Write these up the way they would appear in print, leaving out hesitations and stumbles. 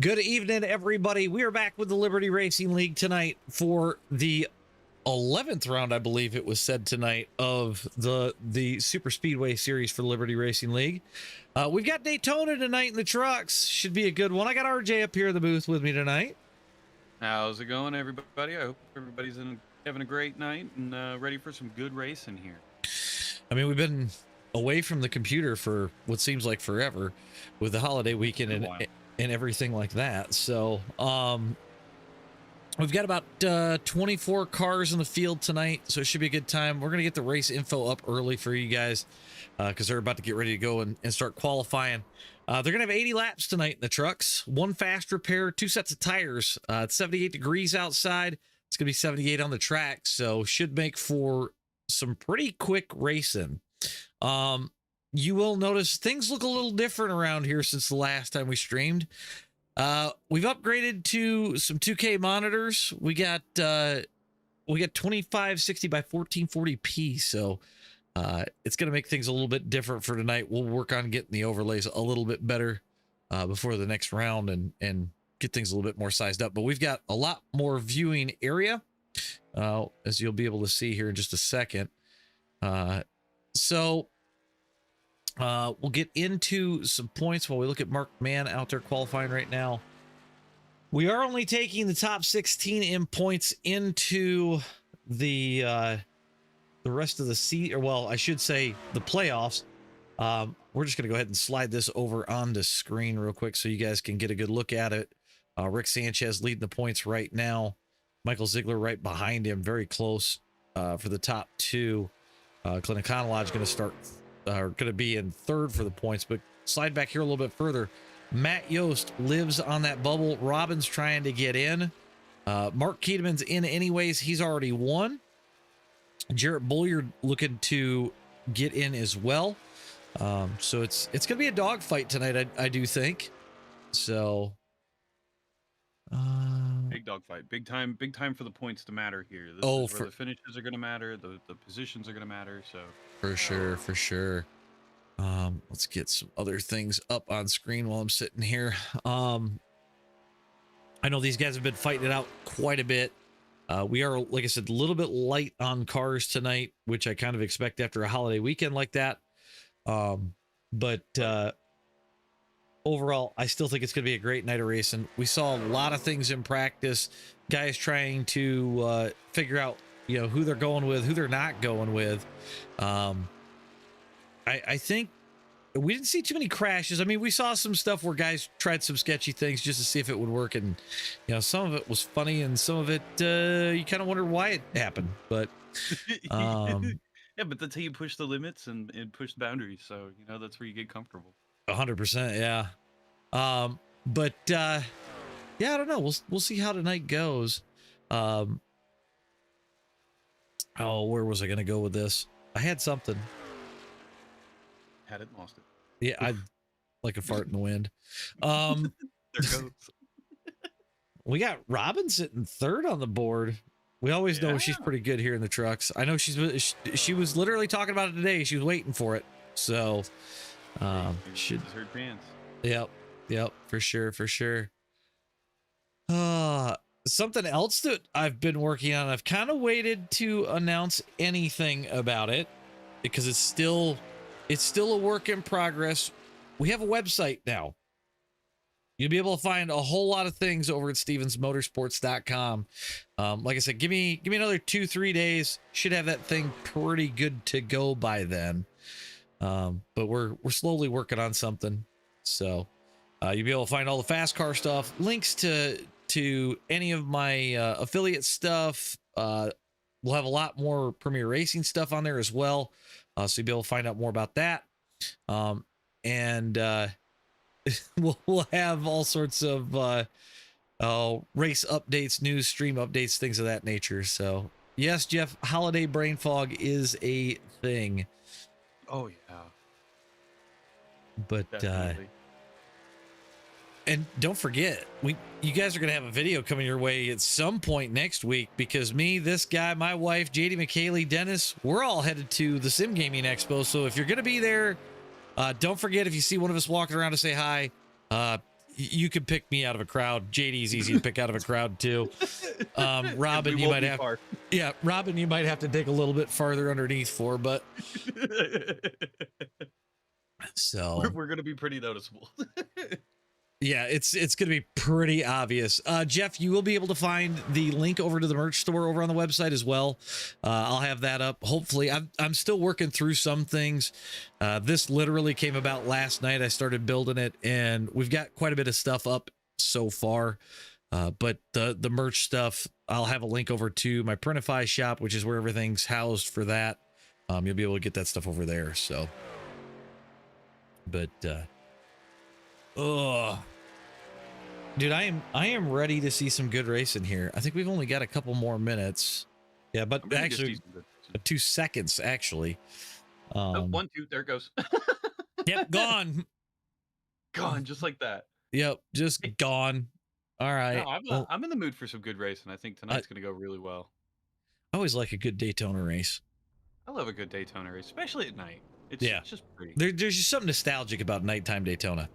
Good evening, everybody. We are back with the Liberty Racing League tonight for the 11th round, I believe it was said tonight, of the Super Speedway series for Liberty Racing League. We've got Daytona tonight in the trucks. Should be a good one. I got RJ up here in the booth with me tonight. How's it going, everybody? I hope everybody's having a great night and ready for some good racing here. I mean, we've been away from the computer for what seems like forever with the holiday weekend and everything like that. So we've got about 24 cars in the field tonight, so it should be a good time. We're going to get the race info up early for you guys because they're about to get ready to go and start qualifying. They're going to have 80 laps tonight in the trucks, one fast repair, two sets of tires. It's 78 degrees outside. It's going to be 78 on the track, so should make for some pretty quick racing. You will notice things look a little different around here since the last time we streamed. We've upgraded to some 2K monitors. We got 2560 by 1440p, so it's going to make things a little bit different for tonight. We'll work on getting the overlays a little bit better before the next round and get things a little bit more sized up. But we've got a lot more viewing area, as you'll be able to see here in just a second. We'll get into some points while we look at Mark Mann out there qualifying right now. We are only taking the top 16 in points into the rest of the seat, or well, I should say the playoffs. We're just gonna go ahead and slide this over onto screen real quick so you guys can get a good look at it. Rick Sanchez leading the points right now. Michael Ziegler right behind him, very close for the top two. Clint Econolodge going to be in third for the points, but slide back here a little bit further. Matt Yost lives on that bubble. Robin's trying to get in. Mark Keedman's in anyways. He's already won. Jarrett Bulliard looking to get in as well. So it's going to be a dogfight tonight, I do think. So big dogfight, big time for the points to matter here. This is where the finishes are going to matter, the positions are going to matter. So for sure. Let's get some other things up on screen while I'm sitting here. I know these guys have been fighting it out quite a bit. We are, like I said, a little bit light on cars tonight, which I kind of expect after a holiday weekend like that. But overall, I still think it's going to be a great night of racing. We saw a lot of things in practice, guys trying to figure out, who they're going with, who they're not going with. I think we didn't see too many crashes. I mean, we saw some stuff where guys tried some sketchy things just to see if it would work, and some of it was funny, and some of it you kind of wonder why it happened. But yeah, but that's how you push the limits and push the boundaries. So that's where you get comfortable. 100%, yeah. But yeah, I don't know. We'll see how tonight goes. Where was I gonna go with this? I had something. Had it, lost it. Yeah, I like a fart in the wind. There goes. We got Robin sitting third on the board. We always know she's pretty good here in the trucks. I know she was literally talking about it today. She was waiting for it. So should her chance. Yep, for sure. Something else that I've been working on, I've kind of waited to announce anything about it because it's still a work in progress. We have a website now. You'll be able to find a whole lot of things over at stevensmotorsports.com. Like I said, give me another 2-3 days. Should have that thing pretty good to go by then. But we're slowly working on something. So you'll be able to find all the fast car stuff, links to any of my affiliate stuff. We'll have a lot more Premier Racing stuff on there as well. So you'll be able to find out more about that. And we'll have all sorts of race updates, news, stream updates, things of that nature. So yes, Jeff, holiday brain fog is a thing. Oh yeah. But definitely. And don't forget, you guys are going to have a video coming your way at some point next week because me, this guy, my wife, JD McKaylee, Dennis, we're all headed to the Sim Gaming Expo. So if you're going to be there, don't forget, if you see one of us walking around to say hi, you could pick me out of a crowd. JD's easy to pick out of a crowd too. Robin, you might have, yeah, Robin, you might have to dig a little bit farther underneath for, but so we're gonna be pretty noticeable. yeah, it's gonna be pretty obvious. Jeff, you will be able to find the link over to the merch store over on the website as well. I'll have that up. Hopefully, I'm still working through some things. This literally came about last night. I started building it, and we've got quite a bit of stuff up so far. But the merch stuff, I'll have a link over to my Printify shop, which is where everything's housed for that. You'll be able to get that stuff over there. So, but oh, dude, I am ready to see some good racing here. I think we've only got a couple more minutes. Yeah, but actually 2 seconds actually. 1, 2, there it goes. Yep, gone. Gone just like that. Yep, just gone. All right. No, I'm in the mood for some good racing. I think tonight's going to go really well. I always like a good Daytona race. I love a good Daytona race, especially at night. It's just pretty. There's just something nostalgic about nighttime Daytona.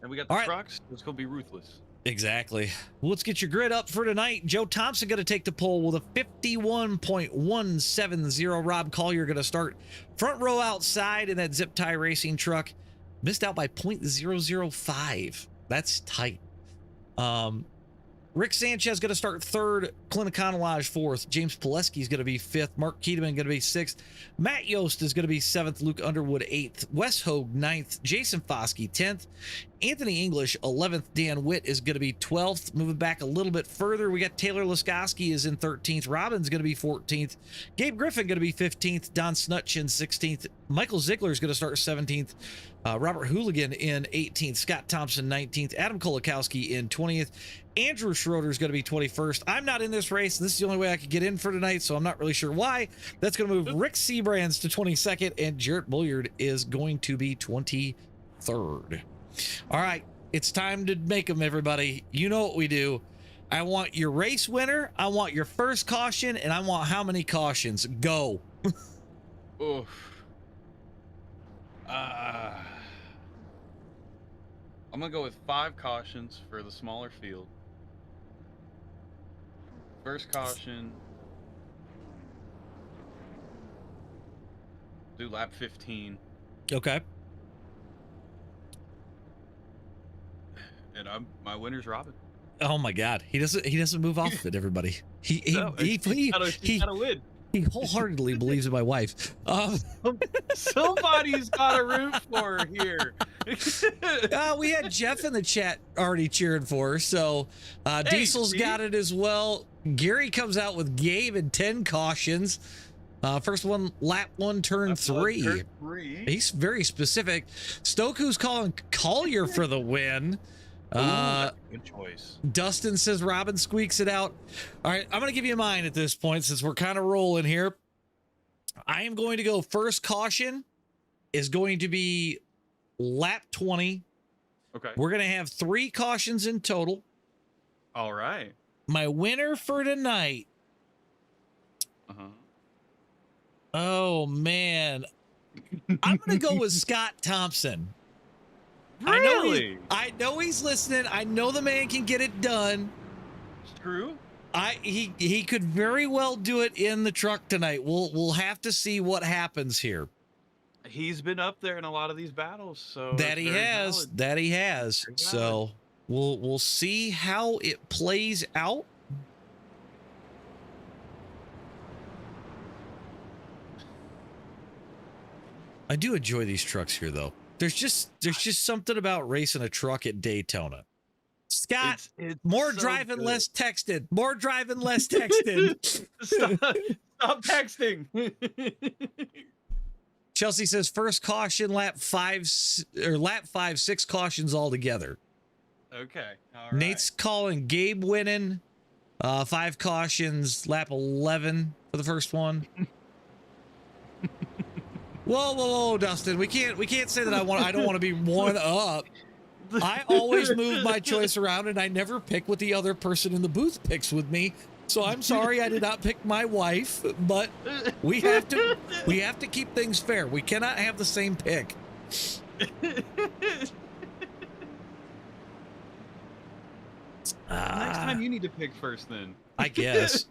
And we got the trucks. It's going to be ruthless. Exactly. Well, let's get your grid up for tonight. Joe Thompson going to take the pole with a 51.170. Rob Collier going to start front row outside in that zip tie racing truck. Missed out by 0.005. That's tight. Rick Sanchez going to start third, Clint Economage fourth, James Pileski is going to be fifth, Mark Keedeman going to be sixth, Matt Yost is going to be seventh, Luke Underwood eighth, Wes Hogue ninth, Jason Foskey 10th, Anthony English 11th, Dan Witt is going to be 12th. Moving back a little bit further, we got Taylor Laskoski is in 13th, Robbins going to be 14th, Gabe Griffin going to be 15th, Don Snutchin 16th, Michael Ziegler is going to start 17th, Robert Hooligan in 18th, Scott Thompson 19th, Adam Kolakowski in 20th, Andrew Schroeder is going to be 21st. I'm not in this race. This is the only way I could get in for tonight, so I'm not really sure why. That's going to move Rick Seabrands to 22nd, and Jarrett Bulliard is going to be 23rd. All right, it's time to make them, everybody. You know what we do. I want your race winner, I want your first caution, and I want how many cautions. Go. Oof. I'm going to go with 5 cautions for the smaller field. First caution, do lap 15. Okay. And my winner's Robin. Oh my God, he doesn't move off of it, everybody. He gotta win. He wholeheartedly believes in my wife. Somebody's got to root for her here. We had Jeff in the chat already cheering for her, so hey, Diesel's got it as well. Gary comes out with Gabe and 10 cautions. First one, lap 1, turn 3. He's very specific. Stoku's calling Collier for the win. Ooh, good choice. Dustin says Robin squeaks it out. All right, I'm going to give you mine at this point since we're kind of rolling here. I am going to go first caution is going to be lap 20. Okay. We're going to have 3 cautions in total. All right. My winner for tonight. Oh, man. I'm going to go with Scott Thompson. Really? I know he's listening. I know the man can get it done. It's true. He could very well do it in the truck tonight. We'll have to see what happens here. He's been up there in a lot of these battles, so that he has. So we'll see how it plays out. I do enjoy these trucks here, though. There's just something about racing a truck at Daytona. Scott, it's more so driving, good. Less texted. More driving, less texted. Stop texting. Chelsea says first caution, lap 5, 6 cautions altogether. Okay. All right. Nate's calling Gabe winning. 5 cautions, lap 11 for the first one. Whoa, Dustin. We can't say that I don't want to be one up. I always move my choice around and I never pick what the other person in the booth picks with me. So I'm sorry I did not pick my wife, but we have to keep things fair. We cannot have the same pick. Next time you need to pick first then. I guess.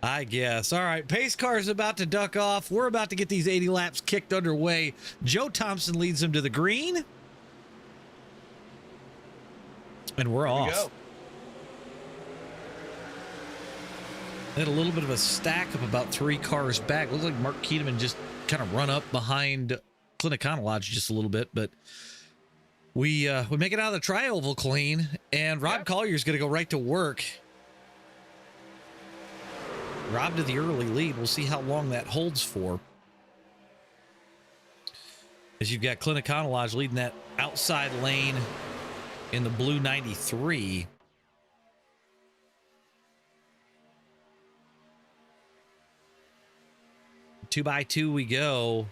I guess. All right, pace car is about to duck off. We're about to get these 80 laps kicked underway. Joe Thompson leads them to the green. And we're off. Go. They had a little bit of a stack up about 3 cars back. Looks like Mark Keedeman just kind of run up behind Clint Econolodge just a little bit, but we make it out of the tri-oval clean, and Rob Collier's going to go right to work. Rob to the early lead. We'll see how long that holds for. As you've got Clint Econolodge leading that outside lane in the blue 93. Two by two we go.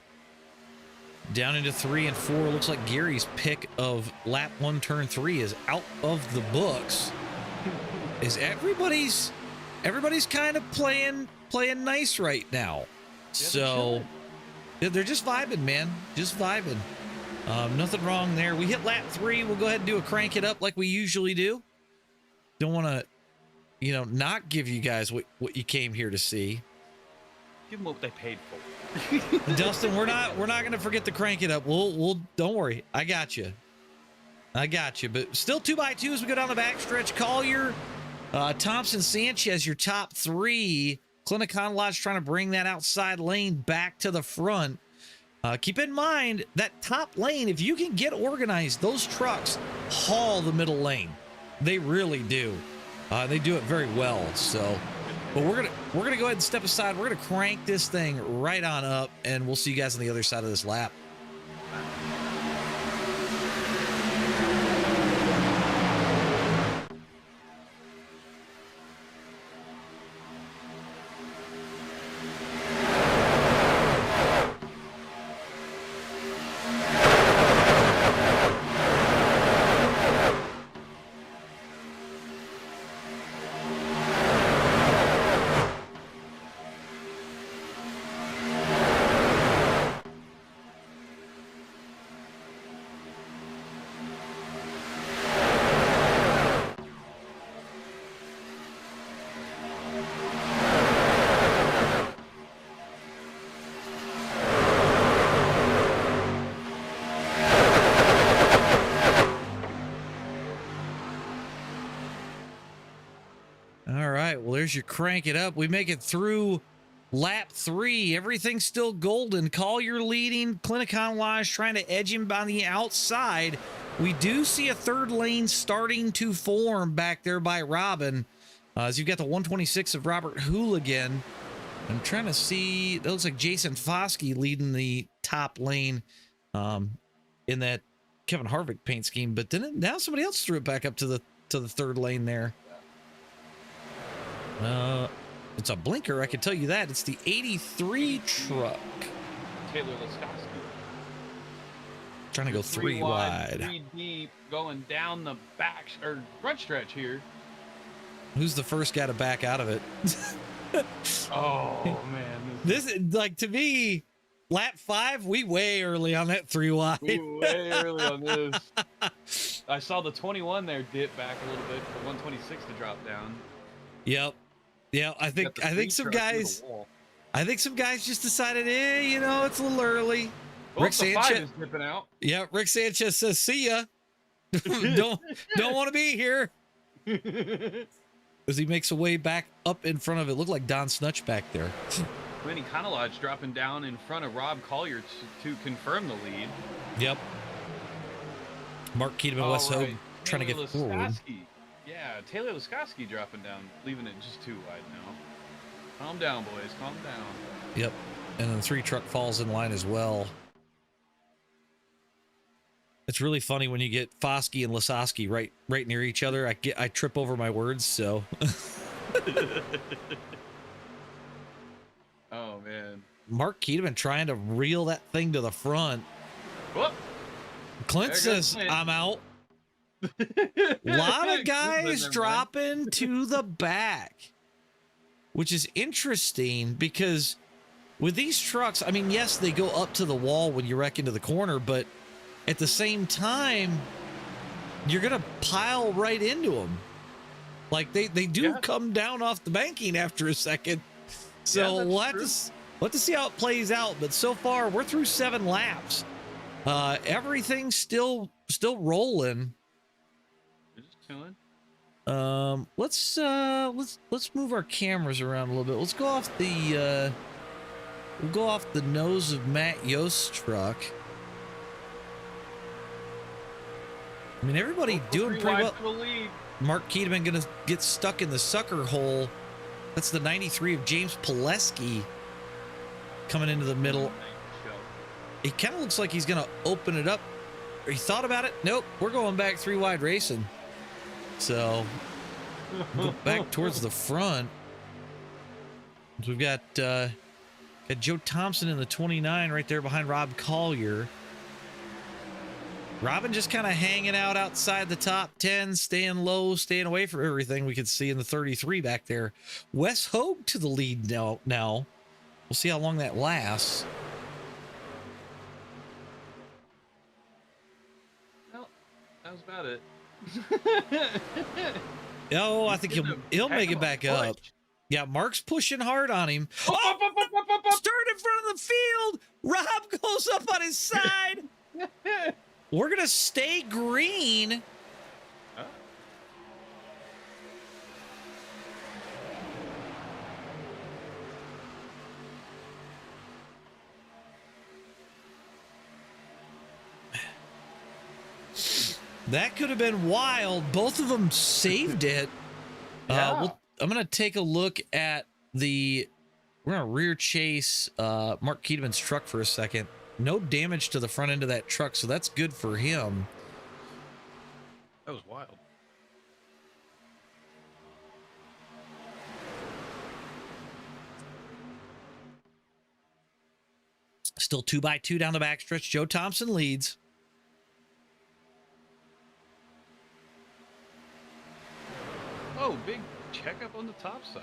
Down into 3 and 4. Looks like Gary's pick of lap 1, turn 3 is out of the books. Is everybody's kind of playing nice right now. Yeah, so they're just vibing, man. Just vibing. Nothing wrong there. We hit lap 3. We'll go ahead and do a crank it up like we usually do. Don't want to, you know, not give you guys what you came here to see. Give them what they paid for. Dustin, we're not going to forget to crank it up. We'll don't worry. I got you. But still 2 by 2 as we go down the backstretch. Collier, Thompson, Sanchez, your top 3. Clint Econolodge trying to bring that outside lane back to the front. Keep in mind that top lane, if you can get organized, those trucks haul the middle lane. They really do. They do it very well. So, but we're gonna go ahead and step aside. We're gonna crank this thing right on up, and we'll see you guys on the other side of this lap. There's your crank it up. We make it through lap 3. Everything's still golden. Collier leading. Clint Econolodge trying to edge him on the outside. We do see a third lane starting to form back there by Robin. As you've got the 126 of Robert Hooligan. I'm trying to see. That looks like Jason Foskey leading the top lane in that Kevin Harvick paint scheme. But then now somebody else threw it back up to the third lane there. It's a blinker, I can tell you that. It's the 83 truck. Taylor Laskowski. Trying to go 3 wide. 3 deep, going down the back or front stretch here. Who's the first guy to back out of it? Oh man, this is like, to me, lap 5. We way early on that 3 wide. Ooh, way early on this. I saw the 21 there dip back a little bit for 126 to drop down. Yep. Yeah, I think some guys just decided, you know, it's a little early. Oh, Rick Sanchez is dipping out. Yeah, Rick Sanchez says, "See ya." don't want to be here. As he makes a way back up in front of it. Looked like Don Snutch back there. Clint Econolodge dropping down in front of Rob Collier to confirm the lead. Yep. Mark Keedeman, Wes Hogue trying to get forward. Yeah, Taylor Laskowski dropping down, leaving it just too wide now. Calm down, boys. Calm down. Yep. And then the 3 truck falls in line as well. It's really funny when you get Foskey and Laskowski right near each other. I trip over my words, so. Oh man. Mark Keedeman trying to reel that thing to the front. Whoop. Clint says, "I'm out." A lot of guys dropping to the back, which is interesting because with these trucks, I mean, yes, they go up to the wall when you wreck into the corner, but at the same time, you're going to pile right into them. Like they do come down off the banking after a second. So we'll have to see how it plays out. But so far we're through 7 laps. Everything's still rolling. You're just chilling. Let's move our cameras around a little bit. Let's go off the we'll go off the nose of Matt Yost's truck. I mean, everybody doing pretty well. Mark Keedeman gonna get stuck in the sucker hole. That's the 93 of James Pileski coming into the middle. It kind of looks like he's gonna open it up. Or he thought about it. Nope, we're going back 3 wide racing. So go back towards the front. We've got Joe Thompson in the 29 right there behind Rob Collier. Robin just kind of hanging out outside the top 10, staying low, staying away from everything we could see in the 33 back there. Wes Hogue to the lead now. We'll see how long that lasts. Well, that was about it. Oh, I think he'll make it back up. Yeah, Mark's pushing hard on him. Oh, start in front of the field. Rob goes up on his side. We're going to stay green. That could have been wild. Both of them saved it. I'm going to take a look at we're going to rear chase Mark Keedeman's truck for a second. No damage to the front end of that truck, so that's good for him. That was wild. Still 2x2 down the backstretch. Joe Thompson leads. Oh, big checkup on the top side.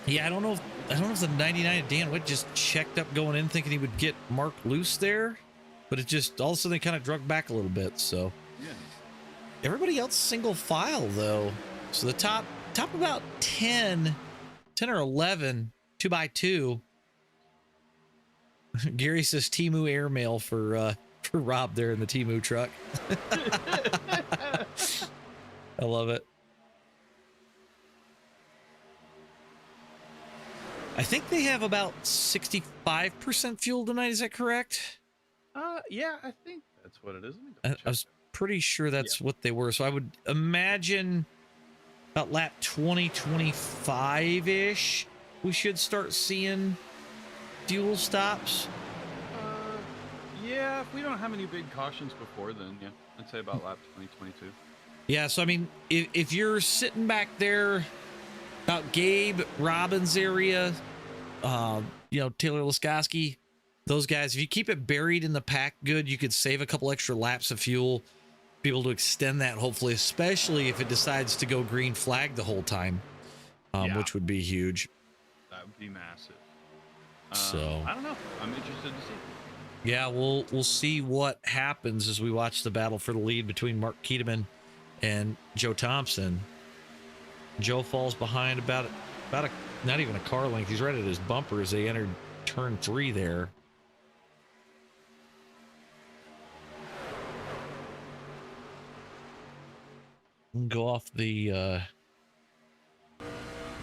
Yeah, I don't know if the 99 of Dan Witt just checked up going in thinking he would get Mark loose there, but it just all of a sudden they kind of drug back a little bit. So yeah, everybody else single file though. So the top about 10 or 11 2x2. Gary says Temu airmail for Rob there in the Temu truck. I love it. I think they have about 65% fuel tonight. Is that correct? Yeah, I think that's what it is. I was pretty sure that's what they were. So I would imagine about lap 20, 25-ish, we should start seeing fuel stops. Yeah, if we don't have any big cautions before then, yeah, I'd say about lap 20, 22. Yeah, so I mean, if you're sitting back there about Gabe Robbins area, Taylor Laskowski, those guys, if you keep it buried in the pack good, you could save a couple extra laps of fuel, be able to extend that hopefully, especially if it decides to go green flag the whole time, which would be huge. That would be massive. So I don't know. I'm interested to see. Yeah, we'll see what happens as we watch the battle for the lead between Mark Keedeman and Joe Thompson. Joe falls behind about a not even a car length. He's right at his bumper as they entered turn 3 there. Go off the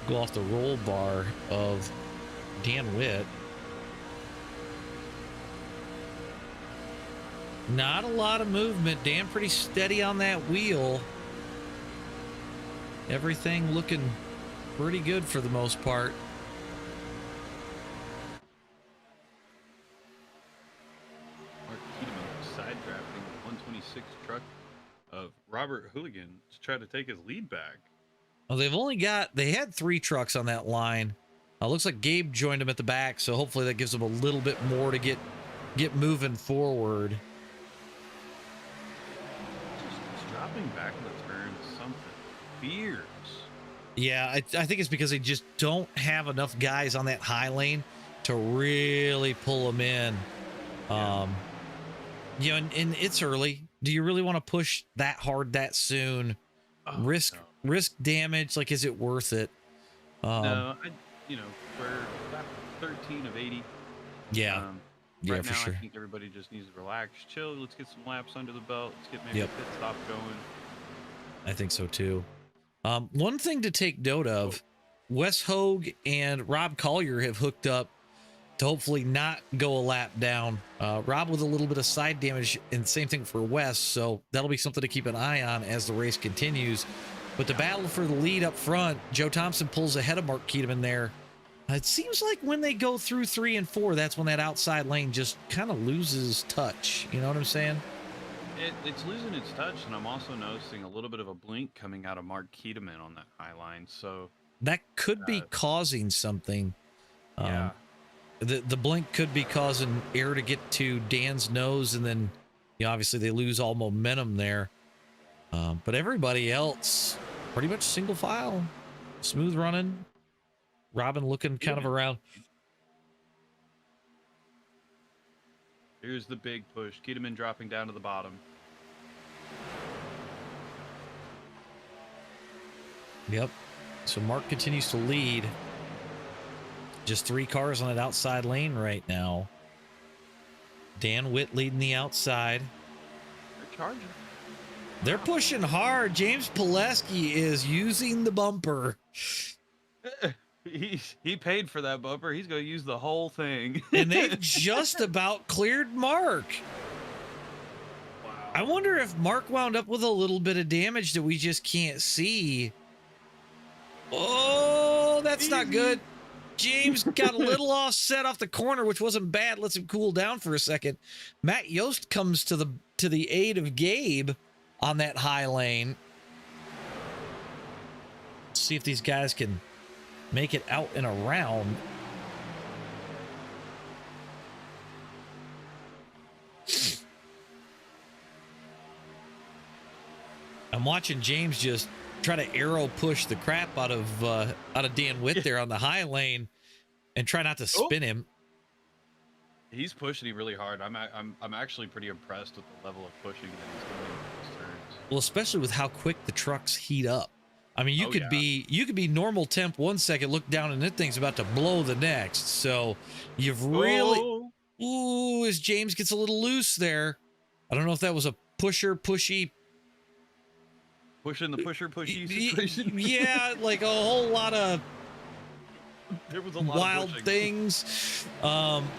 roll bar of Dan Witt. Not a lot of movement. Dan pretty steady on that wheel. Everything looking pretty good for the most part. Mark Keedeman side drafting the 126 truck of Robert Hooligan to try to take his lead back. Well, they had 3 trucks on that line. Looks like Gabe joined them at the back, so hopefully that gives them a little bit more to get moving forward. Just dropping back in the turn is something fierce. Yeah, I think it's because they just don't have enough guys on that high lane to really pull them in. And it's early. Do you really want to push that hard that soon? Risk risk damage? Like, is it worth it? No, we're about 13 of 80. Yeah. Yeah, Right for now, sure. I think everybody just needs to relax, chill. Let's get some laps under the belt. Let's get maybe a pit stop going. I think so too. One thing to take note of, Wes Hogue and Rob Collier have hooked up to hopefully not go a lap down. Rob with a little bit of side damage, and same thing for Wes. So that'll be something to keep an eye on as the race continues. But the battle for the lead up front, Joe Thompson pulls ahead of Mark Keteman there. It seems like when they go through 3 and 4, that's when that outside lane just kind of loses touch. You know what I'm saying? It's losing its touch, and I'm also noticing a little bit of a blink coming out of Mark Keteman on that high line. So that could be causing something. Yeah. The blink could be causing air to get to Dan's nose, and then obviously they lose all momentum there. But everybody else, pretty much single file, smooth running. Robin looking kind of around. Here's the big push. Keteman dropping down to the bottom. Yep. So Mark continues to lead. Just 3 cars on that outside lane right now. Dan Witt leading the outside. They're charging. They're pushing hard. James Pileski is using the bumper. He paid for that bumper. He's going to use the whole thing. And they've just about cleared Mark. Wow. I wonder if Mark wound up with a little bit of damage that we just can't see. Oh, that's not good. James got a little offset off the corner, which wasn't bad. Lets him cool down for a second. Matt Yost comes to the aid of Gabe on that high lane. Let's see if these guys can make it out and around. I'm watching James just try to arrow push the crap out of Dan Witt there on the high lane and try not to spin him. He's pushing him really hard. I'm actually pretty impressed with the level of pushing that he's doing in these turns. Well, especially with how quick the trucks heat up. I mean, you could be normal temp 1 second, look down, and that thing's about to blow the next. So you've really, as James gets a little loose there. I don't know if that was a pushy. Pushing the pushy situation. Yeah, like a whole lot of there was a lot wild of things.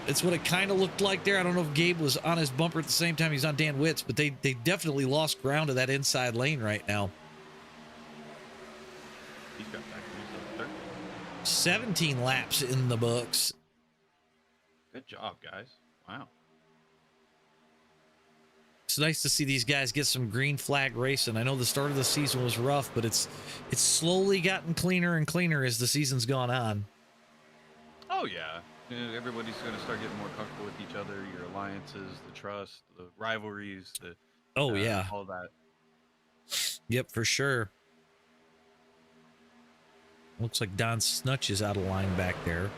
It's what it kind of looked like there. I don't know if Gabe was on his bumper at the same time he's on Dan Witt's, but they definitely lost ground to that inside lane right now. He's got back to himself 17 laps in the books. Good job, guys. Wow. It's nice to see these guys get some green flag racing. I know the start of the season was rough, but it's slowly gotten cleaner and cleaner as the season's gone on. Oh, yeah. Everybody's going to start getting more comfortable with each other, your alliances, the trust, the rivalries, all that. Yep, for sure. Looks like Don Snutch is out of line back there.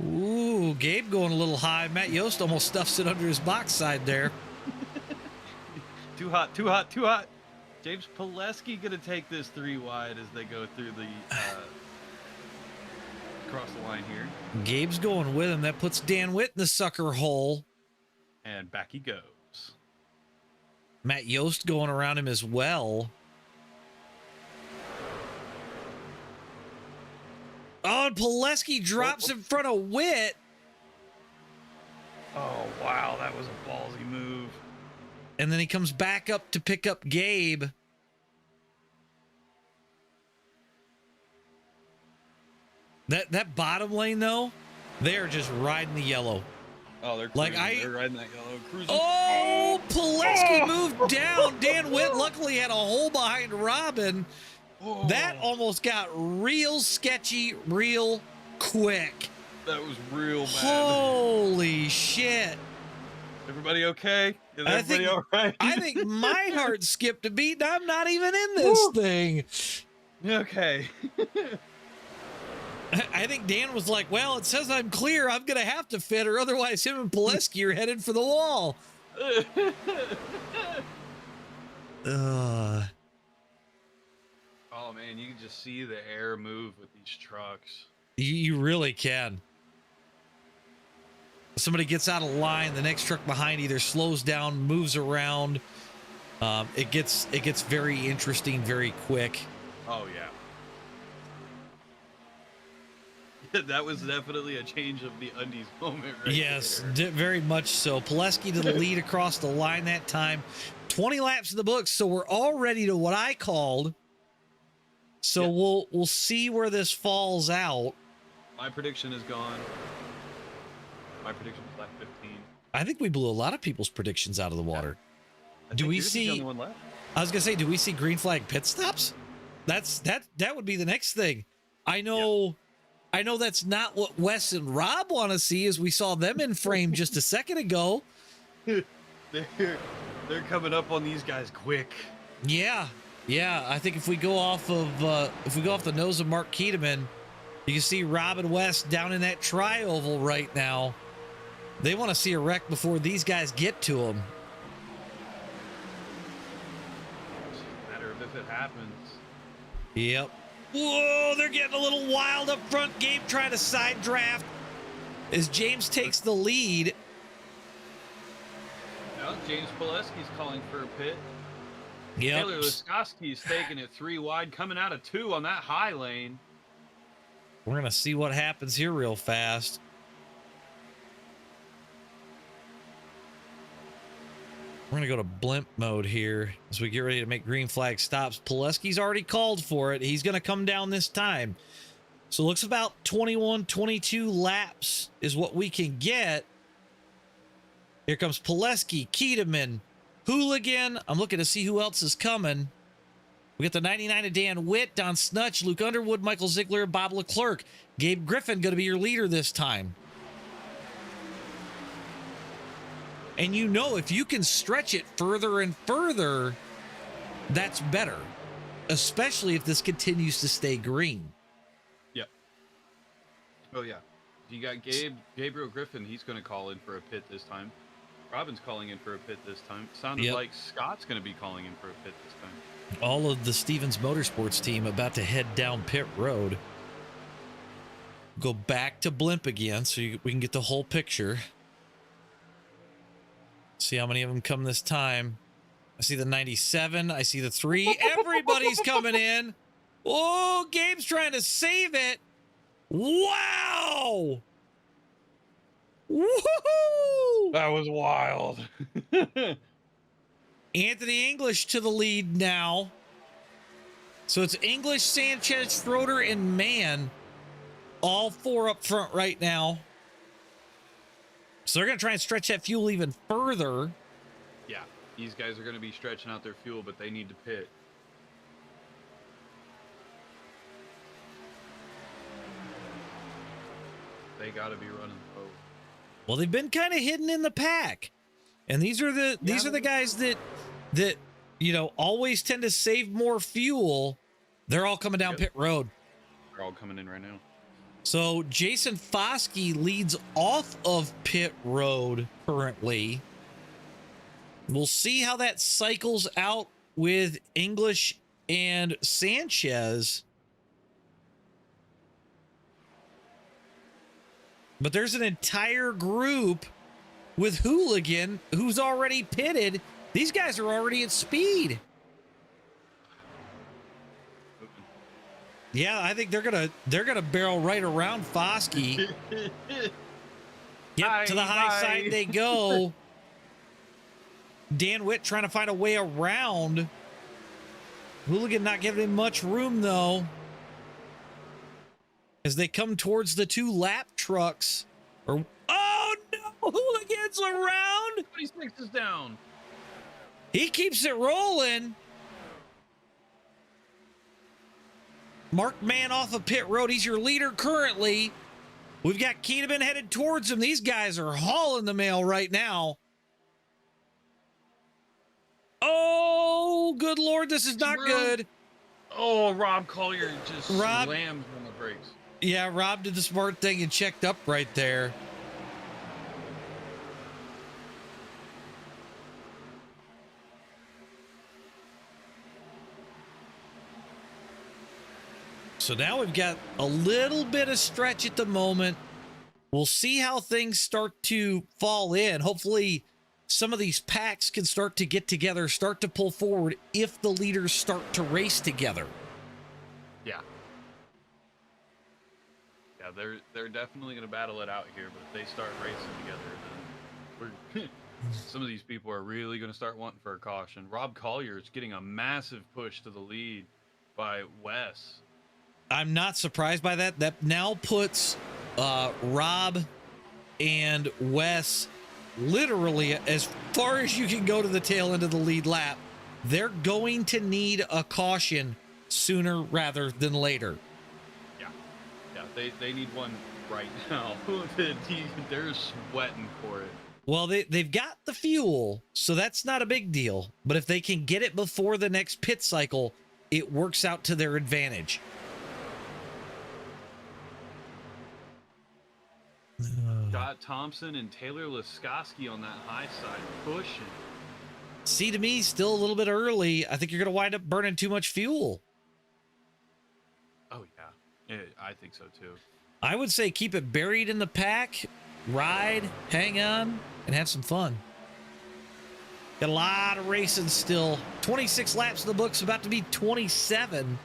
Ooh, Gabe going a little high. Matt Yost almost stuffs it under his box side there. Too hot. James Pileski going to take this 3 wide as they go through the across the line here. Gabe's going with him. That puts Dan Witt in the sucker hole. And back he goes. Matt Yost going around him as well. Oh, and Pileski drops in front of Witt. Oh, wow. That was a ballsy move. And then he comes back up to pick up Gabe. That bottom lane, though, they're just riding the yellow. Oh, they're like they're riding that yellow cruising. Oh, Pileski moved down. Dan Witt luckily had a hole behind Robin. Oh. That almost got real sketchy real quick. That was real bad. Holy shit. Everybody okay? Is everybody all right? I think my heart skipped a beat and I'm not even in this thing. Okay. I think Dan was like, well, it says I'm clear. I'm going to have to fit, or otherwise him and Pileski are headed for the wall. Oh man, you can just see the air move with these trucks. You really can. Somebody gets out of line, the next truck behind either slows down, moves around. It gets very interesting very quick. Oh yeah. That was definitely a change of the undies moment right Yes, there. very much so. Pileski to the lead across the line that time. 20 laps in the books, so we're already to what I called. So Yes. we'll see where this falls out. My prediction is gone. My prediction was lap 15. I think we blew a lot of people's predictions out of the water. Do we see? The only one left. I was gonna say, do we see green flag pit stops? That would be the next thing. I know that's not what Wes and Rob want to see, as we saw them in frame just a second ago. They're coming up on these guys quick. Yeah. I think if we go off the nose of Mark Keteman, you can see Rob and Wes down in that tri-oval right now. They want to see a wreck before these guys get to them. It's a matter of if it happens. Yep. Whoa, they're getting a little wild up front. Gabe trying to side draft as James takes the lead. Now James Pileski's calling for a pit. Yep. Taylor Laskowski's taking it 3 wide, coming out of 2 on that high lane. We're going to see what happens here real fast. We're going to go to blimp mode here as we get ready to make green flag stops. Pileski's already called for it. He's going to come down this time. So it looks about 21, 22 laps is what we can get. Here comes Pileski, Keteman, Hooligan. I'm looking to see who else is coming. We got the 99 of Dan Witt, Don Snutch, Luke Underwood, Michael Ziegler, Bob Leclerc. Gabe Griffin going to be your leader this time. And you know, if you can stretch it further and further, that's better. Especially if this continues to stay green. Yep. Oh, yeah. You got Gabriel Griffin. He's going to call in for a pit this time. Robin's calling in for a pit this time. Sounded like Scott's going to be calling in for a pit this time. All of the Stevens Motorsports team about to head down pit road. Go back to blimp again so we can get the whole picture. See how many of them come this time. I see the 97. I see the 3. Everybody's coming in. Oh, Gabe's trying to save it. Wow. Woohoo! That was wild. Anthony English to the lead now. So it's English, Sanchez, Schroeder, and Mann. All 4 up front right now. So they're going to try and stretch that fuel even further. Yeah, these guys are going to be stretching out their fuel, but they need to pit. They got to be running low. Well, they've been kind of hidden in the pack. And these are the guys that you know always tend to save more fuel. They're all coming down pit road. They're all coming in right now. So Jason Foskey leads off of pit road currently. We'll see how that cycles out with English and Sanchez. But there's an entire group with Hooligan who's already pitted. These guys are already at speed. Yeah, I think they're gonna barrel right around Foskey. Yep, to the high side they go. Dan Witt trying to find a way around. Hooligan not giving him much room though. As they come towards the 2 lap trucks. Oh no! Hooligan's around! 26 is down. He keeps it rolling. Mark Mann off of pit road. He's your leader currently. We've got Keteman headed towards him. These guys are hauling the mail right now. Oh, good Lord. This is not good. Oh, Rob Collier just slams on the brakes. Yeah, Rob did the smart thing and checked up right there. So now we've got a little bit of stretch at the moment. We'll see how things start to fall in. Hopefully some of these packs can start to get together, start to pull forward if the leaders start to race together. Yeah. Yeah, they're definitely going to battle it out here, but if they start racing together, then some of these people are really going to start wanting for a caution. Rob Collier is getting a massive push to the lead by Wes. I'm not surprised by that. That now puts Rob and Wes literally as far as you can go to the tail end of the lead lap. They're going to need a caution sooner rather than later. Yeah, they need one right now. They're sweating for it. Well, they've got the fuel, so that's not a big deal. But if they can get it before the next pit cycle, it works out to their advantage. Scott Thompson and Taylor Laskoski on that high side pushing. See, to me, still a little bit early. I think you're going to wind up burning too much fuel. Oh, yeah. I think so, too. I would say keep it buried in the pack, ride, hang on, and have some fun. Got a lot of racing still. 26 laps in the books, about to be 27.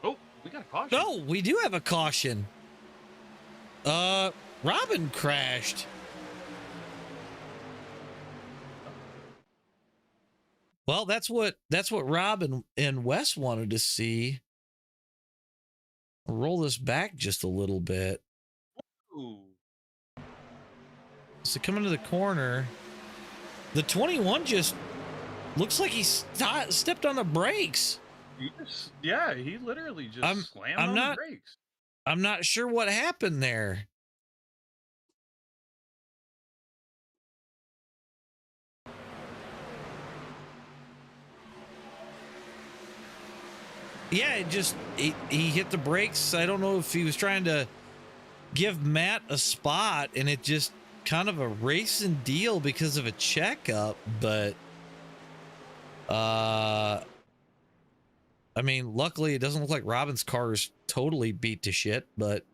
Oh, we got a caution. Oh, we do have a caution. Robin crashed. Well, that's what Rob and Wes wanted to see. Roll this back just a little bit. Ooh. So coming to the corner, the 21 just looks like he stepped on the brakes. Yeah, he literally just slammed on the brakes. I'm not sure what happened there. Yeah, he hit the brakes. I don't know if he was trying to give Matt a spot, and it just kind of a racing deal because of a checkup. But I mean, luckily it doesn't look like Robin's car is totally beat to shit. But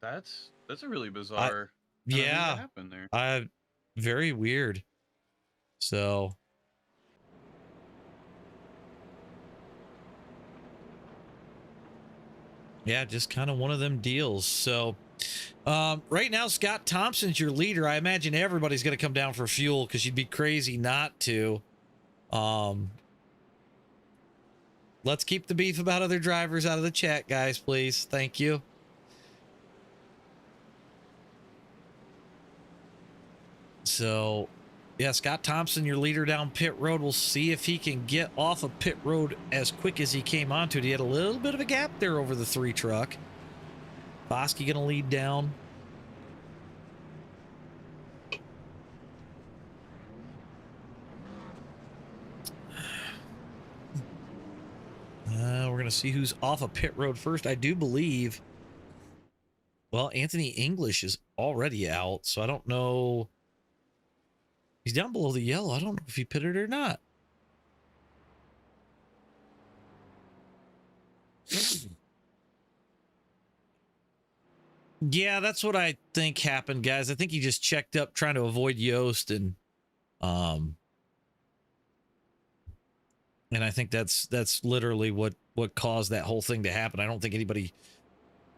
that's a really bizarre. Yeah, what happened there? Very weird. So. Yeah, just kind of one of them deals. So right now, Scott Thompson's your leader. I imagine everybody's going to come down for fuel because you'd be crazy not to. Let's keep the beef about other drivers out of the chat, guys, please. Thank you. So, yeah, Scott Thompson, your leader down pit road. We'll see if he can get off of pit road as quick as he came onto it. He had a little bit of a gap there over the 3 truck. Bosky going to lead down. We're going to see who's off of pit road first. I do believe, well, Anthony English is already out, so I don't know. He's down below the yellow. I don't know if he pitted or not. Yeah, that's what I think happened, guys. I think he just checked up trying to avoid Yost, and I think that's literally what caused that whole thing to happen. I don't think anybody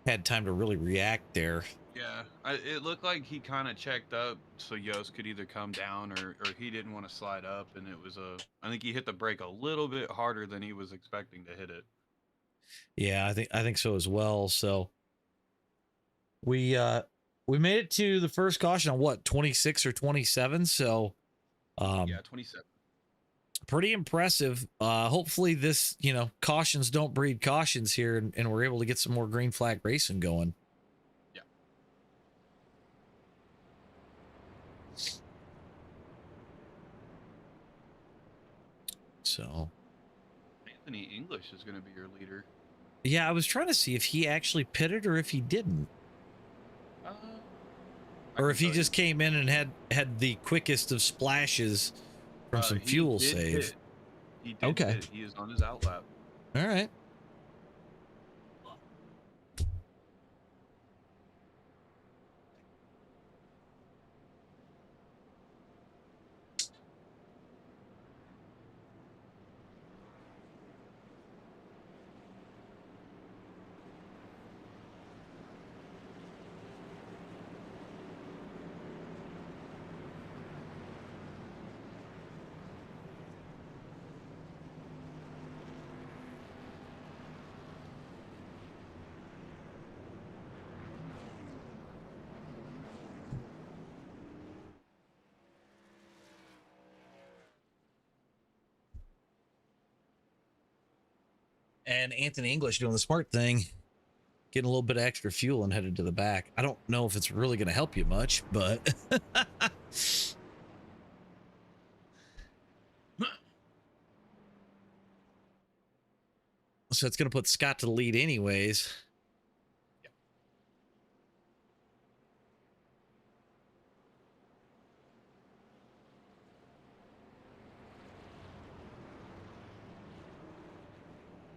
had time to really react there. Yeah, it looked like he kind of checked up so Yost could either come down or he didn't want to slide up, and it was I think he hit the brake a little bit harder than he was expecting to hit it. Yeah, I think so as well. So we made it to the first caution on what, 26 or 27. So yeah, 27. Pretty impressive. Hopefully this, cautions don't breed cautions here, and we're able to get some more green flag racing going. So Anthony English is going to be your leader. Yeah, I was trying to see if he actually pitted or if he didn't. Or if he just came in and had the quickest of splashes from some fuel save. He did. Okay. He is on his outlap. All right. And Anthony English doing the smart thing, getting a little bit of extra fuel and headed to the back. I don't know if it's really going to help you much, but so it's going to put Scott to the lead anyways.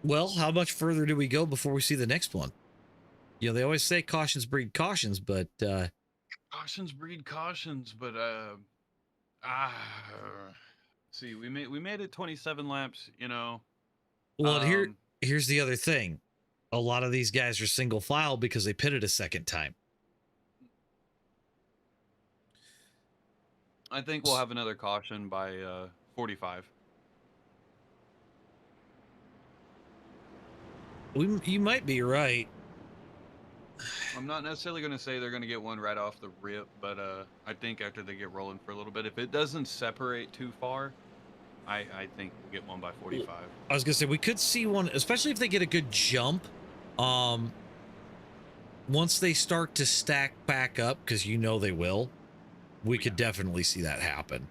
Well, how much further do we go before we see the next one? You know, they always say cautions breed cautions, but cautions breed cautions, but see, we made it 27 laps, you know. Well, here's the other thing. A lot of these guys are single file because they pitted a second time. I think we'll have another caution by 45. You might be right. I'm not necessarily going to say they're going to get one right off the rip, but I think after they get rolling for a little bit, if it doesn't separate too far, I think we'll get one by 45. I was going to say, we could see one, especially if they get a good jump. Once they start to stack back up, because you know they will, we could definitely see that happen.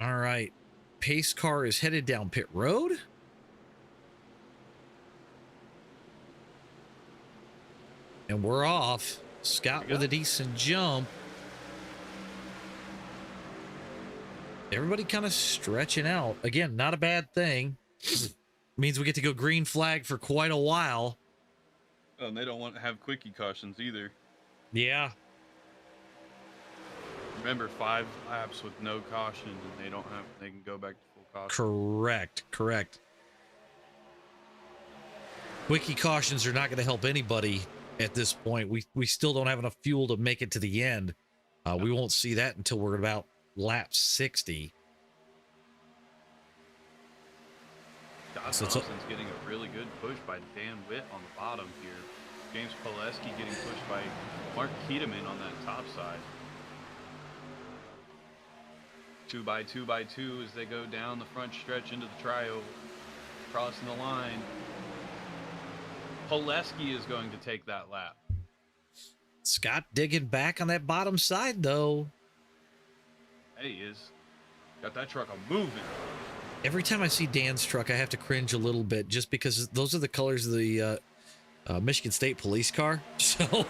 All right. Pace car is headed down pit road. And we're off. Scott with a decent jump. Everybody kind of stretching out. Again, not a bad thing. Means we get to go green flag for quite a while. Oh, and they don't want to have quickie cautions either. Yeah. Remember, 5 laps with no caution, and they can go back to full caution. Correct. Quickie cautions are not going to help anybody at this point. We still don't have enough fuel to make it to the end. We won't see that until we're about lap 60. Johnson's getting a really good push by Dan Witt on the bottom here. James Pileski getting pushed by Mark Keteman on that top side. 2 by 2 by 2 as they go down the front stretch into the trioval, crossing the line. Pileski is going to take that lap. Scott digging back on that bottom side, though. Hey, he is. Got that truck a moving. Every time I see Dan's truck, I have to cringe a little bit just because those are the colors of the Michigan State police car. So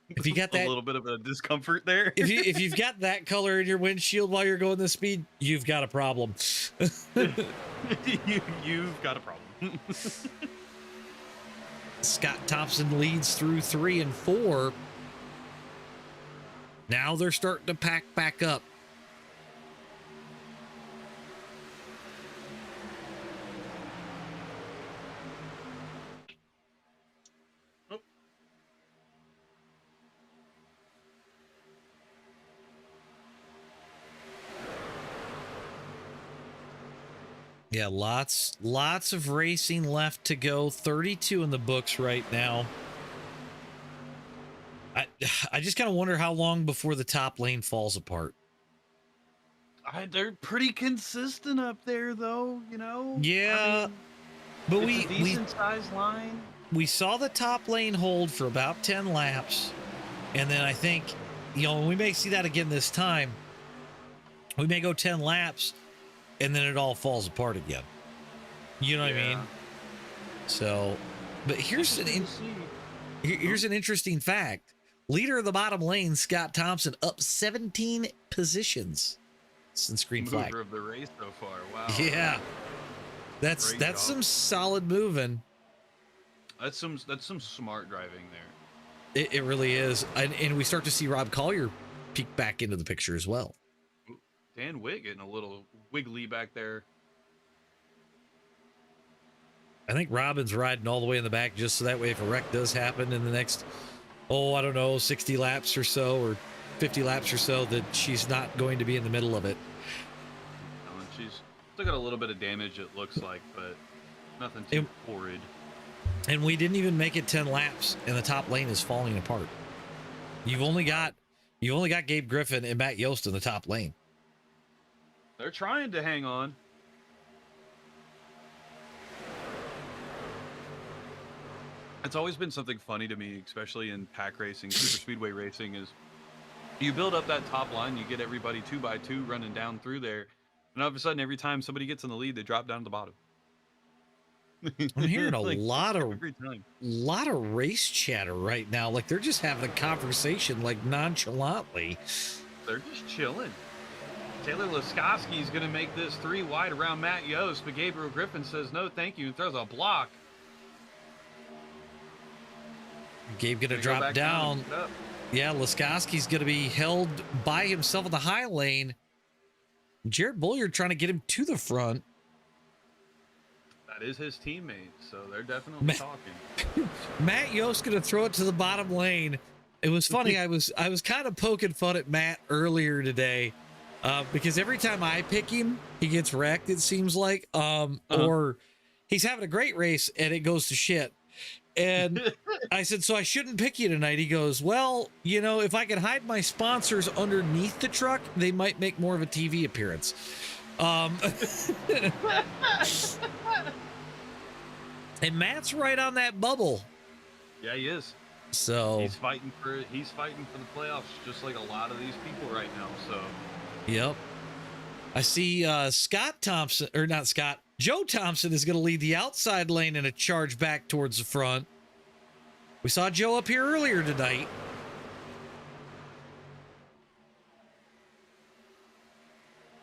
if you got that, a little bit of a discomfort there. if you've got that color in your windshield while you're going this speed, you've got a problem. You've got a problem. Scott Thompson leads through 3 and 4. Now they're starting to pack back up. Oh. Yeah, lots of racing left to go. 32 in the books right now. I just kind of wonder how long before the top lane falls apart. They're pretty consistent up there, though. You know. Yeah, but it's a decent sized line. We saw the top lane hold for about 10 laps, and then I think, you know, we may see that again this time. We may go 10 laps, and then it all falls apart again. You know what I mean? So, but here's an interesting fact. Leader of the bottom lane, Scott Thompson, up 17 positions since green flag. Mover of the race so far. Wow. Yeah, that's some solid moving. That's some smart driving there. It really is, and we start to see Rob Collier peek back into the picture as well. Dan Witt getting a little wiggly back there. I think Robin's riding all the way in the back just so that way if a wreck does happen in the next, I don't know, 60 laps or so, or 50 laps or so, that she's not going to be in the middle of it. And she's still got a little bit of damage, it looks like, but nothing too horrid. And we didn't even make it 10 laps, and the top lane is falling apart. You've only got You only got Gabe Griffin and Matt Yost in the top lane. They're trying to hang on. It's always been something funny to me, especially in pack racing, super speedway racing, is you build up that top line, you get everybody 2x2 running down through there, and all of a sudden, every time somebody gets in the lead, they drop down to the bottom. I'm hearing a Like, lot of every time. race chatter right now. Like they're just having a conversation like nonchalantly. They're just chilling. Taylor Laskowski's going to make this 3 wide around Matt Yost, but Gabriel Griffin says no thank you and throws a block. Gabe gonna drop down. Yeah, Laskowski's gonna be held by himself in the high lane. Jared Bulliard trying to get him to the front. That is his teammate, so they're definitely talking. Matt Yost gonna throw it to the bottom lane. It was funny. I was kind of poking fun at Matt earlier today because every time I pick him, he gets wrecked. It seems like, or he's having a great race and it goes to shit. And I said, so I shouldn't pick you tonight. He goes, well, you know, if I could hide my sponsors underneath the truck, they might make more of a TV appearance. And Matt's right on that bubble. Yeah, he is. So he's fighting for the playoffs, just like a lot of these people right now. So yep. I see Scott Thompson, or not Scott, Joe Thompson is going to lead the outside lane in a charge back towards the front. We saw Joe up here earlier tonight.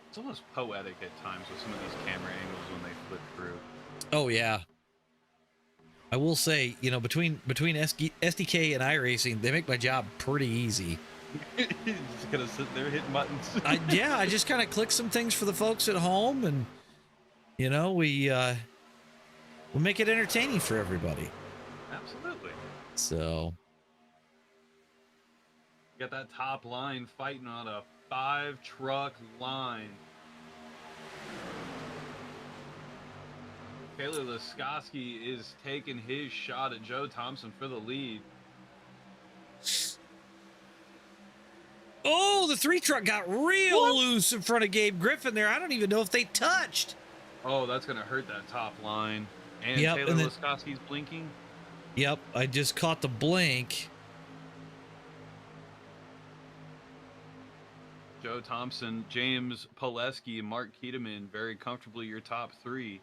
It's almost poetic at times with some of these camera angles when they flip through. Oh, yeah. I will say, you know, between SDK and iRacing, they make my job pretty easy. Just gonna sit there hitting buttons. I just kind of click some things for the folks at home, and you know, we'll make it entertaining for everybody. Absolutely. So got that top line fighting on a 5-truck line. Taylor Laskowski is taking his shot at Joe Thompson for the lead. Oh, the 3-truck got real loose in front of Gabe Griffin there. I don't even know if they touched. Oh, that's going to hurt that top line. And yep, Taylor Laskowski's blinking. Yep, I just caught the blink. Joe Thompson, James Pileski, and Mark Keteman very comfortably your top 3.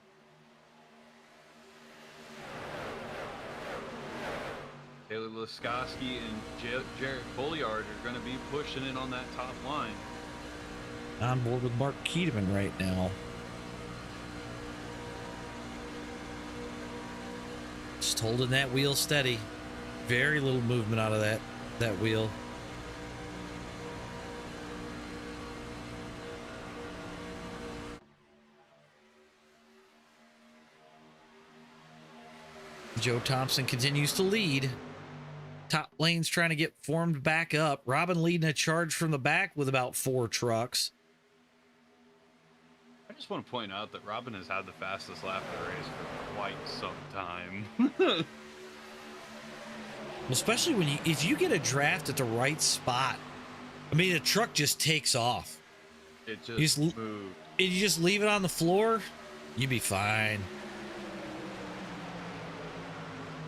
Taylor Laskowski and Jarrett Bulliard are going to be pushing in on that top line. On board with Mark Keteman right now. Just holding that wheel steady. Very little movement out of that wheel. Joe Thompson continues to lead. Top lane's trying to get formed back up. Robin leading a charge from the back with about 4 trucks. I just want to point out that Robin has had the fastest lap of the race for quite some time. Especially when if you get a draft at the right spot, I mean, the truck just takes off. It just moved. And you just leave it on the floor, you'd be fine.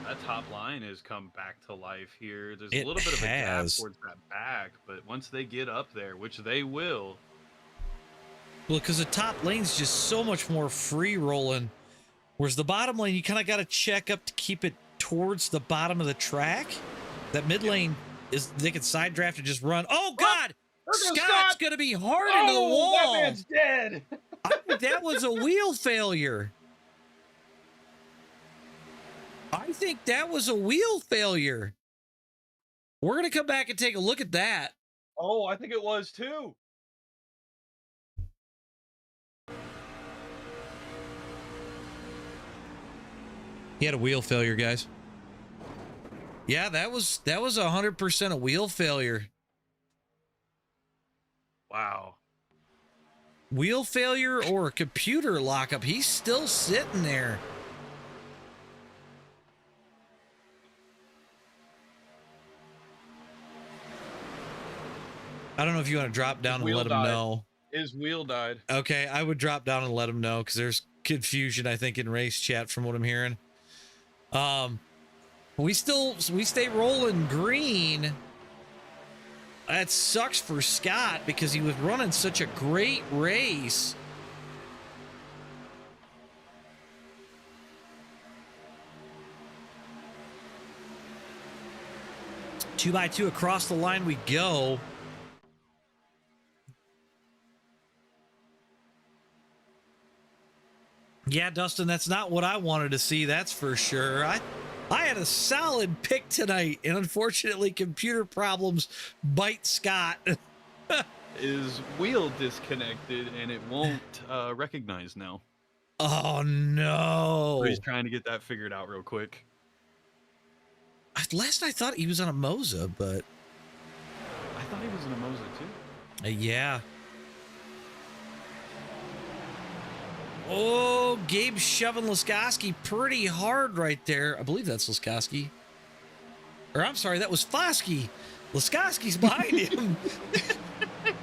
That top line has come back to life here. There's a little bit of a gap towards that back, but once they get up there, which they will. Well, because the top lane's just so much more free rolling, whereas the bottom lane, you kind of got to check up to keep it towards the bottom of the track. That mid lane is, they can side draft and just run. Oh, God! Scott's going to be hard into the wall. That man's dead. I think that was a wheel failure. I think that was a wheel failure. We're going to come back and take a look at that. Oh, I think it was too. He had a wheel failure, guys. Yeah, that was 100% a wheel failure. Wow. Wheel failure or a computer lockup. He's still sitting there. I don't know if you want to drop down and let him know. His wheel died. Okay, I would drop down and let him know because there's confusion, I think, in race chat from what I'm hearing. We stay rolling green. That sucks for Scott because he was running such a great race. Two by two across the line we go. Yeah, Dustin, that's not what I wanted to see, that's for sure. I had a solid pick tonight, and unfortunately, computer problems bite Scott. His wheel disconnected, and it won't recognize now. Oh, no. So he's trying to get that figured out real quick. Last I thought he was on a Moza, but... I thought he was in a Moza, too. Yeah. Oh, Gabe's shoving Laskoski pretty hard right there. I believe that's Laskoski. Or I'm sorry, that was Foskey. Laskoski's behind him.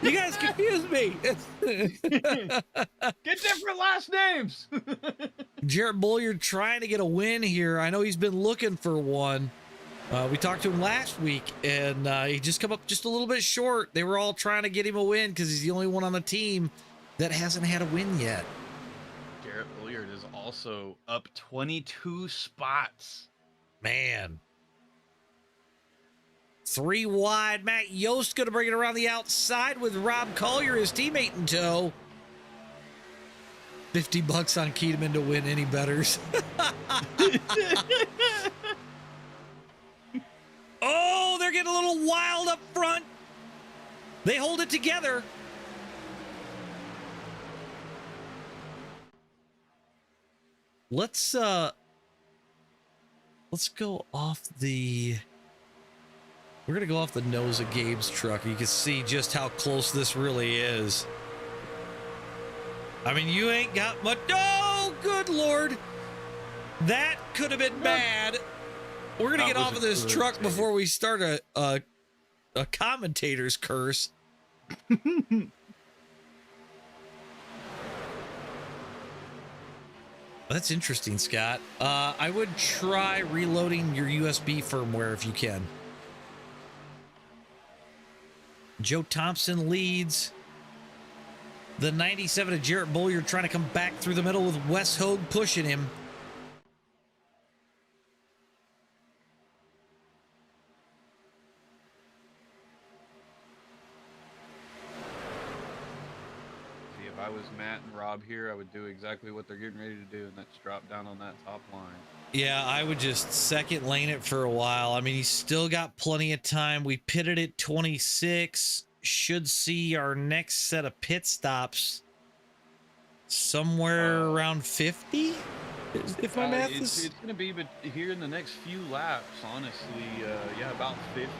You guys confused me. Get different last names. Jarrett Bulliard trying to get a win here. I know he's been looking for one. We talked to him last week, and he just come up just a little bit short. They were all trying to get him a win because he's the only one on the team that hasn't had a win yet. Garrett Bulliard is also up 22 spots. Man. 3 wide. Matt Yost going to bring it around the outside with Rob Collier, his teammate, in tow. $50 on Keteman to win any betters. Oh, they're getting a little wild up front. They hold it together. Let's go off the... We're going to go off the nose of Gabe's truck. You can see just how close this really is. I mean, you ain't got much... Oh, good Lord. That could have been bad. We're going to get off of this truck before we start a commentator's curse. That's interesting, Scott. I would try reloading your USB firmware if you can. Joe Thompson leads. The 97 of Jarrett Bulliard trying to come back through the middle with Wes Hogue pushing him. See, if I was Matt and Rob here, I would do exactly what they're getting ready to do, and that's drop down on that top line. Yeah, I would just second lane it for a while. I mean, he's still got plenty of time. We pitted at 26. Should see our next set of pit stops somewhere around 50. If my math is... It's going to be here in the next few laps, honestly. Yeah, about 50.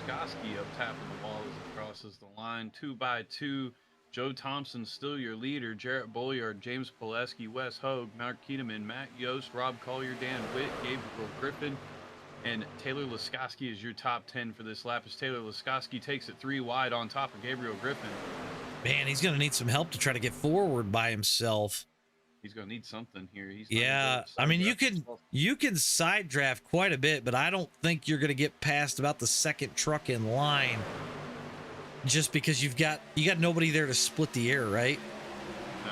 Skoski up tapping the ball as it crosses the line. 2 by 2. Joe Thompson still your leader. Jarrett Bulliard, James Pileski, Wes Hogue, Mark Keteman, Matt Yost, Rob Collier, Dan Witt, Gabriel Griffin, and Taylor Laskoski is your top 10 for this lap as Taylor Laskoski takes it 3 wide on top of Gabriel Griffin. Man, he's going to need some help to try to get forward by himself. He's going to need something here. Yeah, I mean, you can side draft quite a bit, but I don't think you're going to get past about the second truck in line just because you got nobody there to split the air, right? No.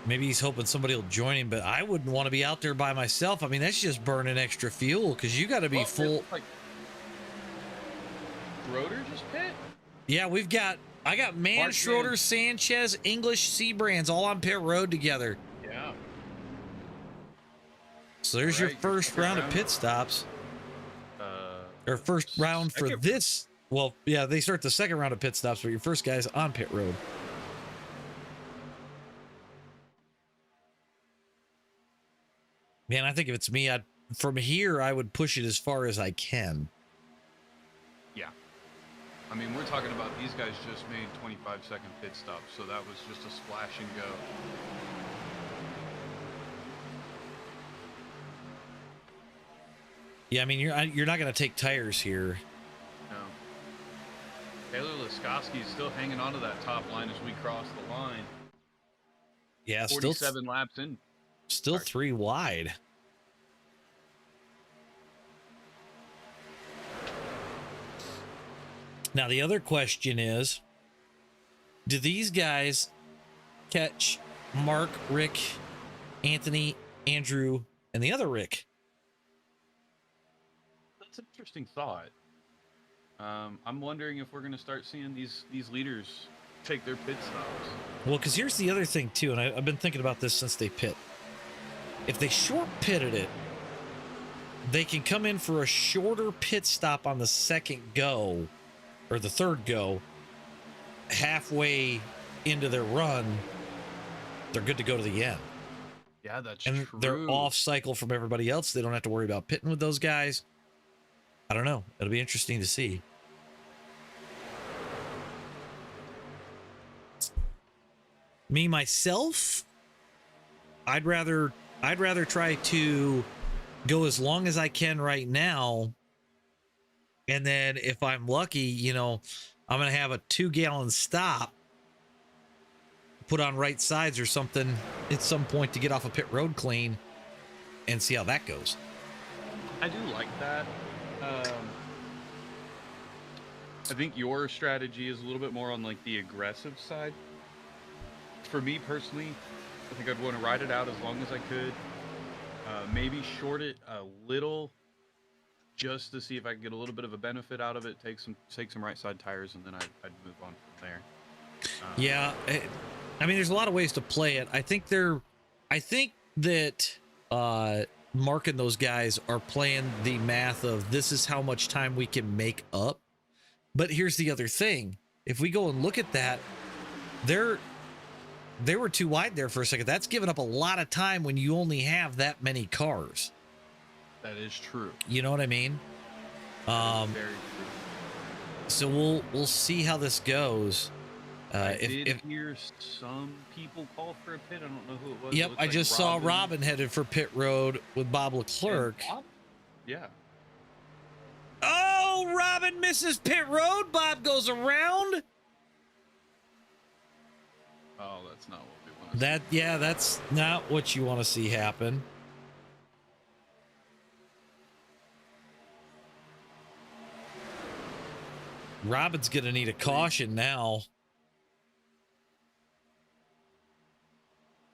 Maybe he's hoping somebody will join him, but I wouldn't want to be out there by myself. I mean, that's just burning extra fuel because you got to be full. Like Schroeder just pit? Yeah, I got Mann, Schroeder, Sanchez, English, Seabrands all on pit road together. Yeah. So there's your first round of pit stops. Or first round for this. Well, yeah, they start the second round of pit stops, but your first guy's on pit road. Man, I think if it's me, from here, I would push it as far as I can. Yeah. I mean, we're talking about these guys just made 25-second pit stops, so that was just a splash and go. Yeah, I mean, you're not going to take tires here. No. Taylor Laskowski is still hanging on to that top line as we cross the line. Yeah, 47 laps in. Still 3 wide. Now, the other question is, do these guys catch Mark, Rick, Anthony, Andrew, and the other Rick? That's an interesting thought. I'm wondering if we're going to start seeing these leaders take their pit stops. Well, because here's the other thing, too, and I've been thinking about this since they pit. If they short pitted it, they can come in for a shorter pit stop on the second go, or the third go, halfway into their run, they're good to go to the end. Yeah, that's and true. They're off cycle from everybody else. They don't have to worry about pitting with those guys. I don't know. It'll be interesting to see. Me, myself, I'd rather try to go as long as I can right now. And then if I'm lucky, you know, I'm going to have a 2-gallon stop, put on right sides or something at some point to get off a pit road clean and see how that goes. I do like that. I think your strategy is a little bit more on like the aggressive side. For me personally, I think I'd want to ride it out as long as I could. Maybe short it a little, just to see if I could get a little bit of a benefit out of it. Take some right side tires, and then I'd move on from there. Yeah, I mean, there's a lot of ways to play it. I think that Mark and those guys are playing the math of this is how much time we can make up. But here's the other thing: if we go and look at that, they were too wide there for a second. That's given up a lot of time when you only have that many cars. That is true. You know what I mean? Very true. So we'll see how this goes. I did hear some people call for a pit. I don't know who it was. Yep, I just saw Robin headed for pit road with Bob Leclerc. Bob? Yeah. Oh, Robin misses pit road. Bob goes around. Oh, that's not what we want to see. Yeah, that's not what you want to see happen. Robin's going to need a caution now.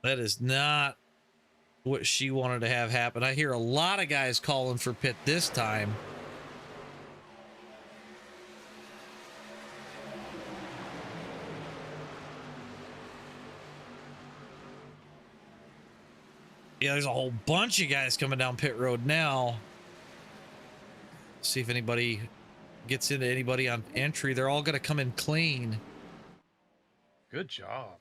That is not what she wanted to have happen. I hear a lot of guys calling for pit this time. Yeah, there's a whole bunch of guys coming down pit road now. See if anybody gets into anybody on entry. They're all going to come in clean. Good job.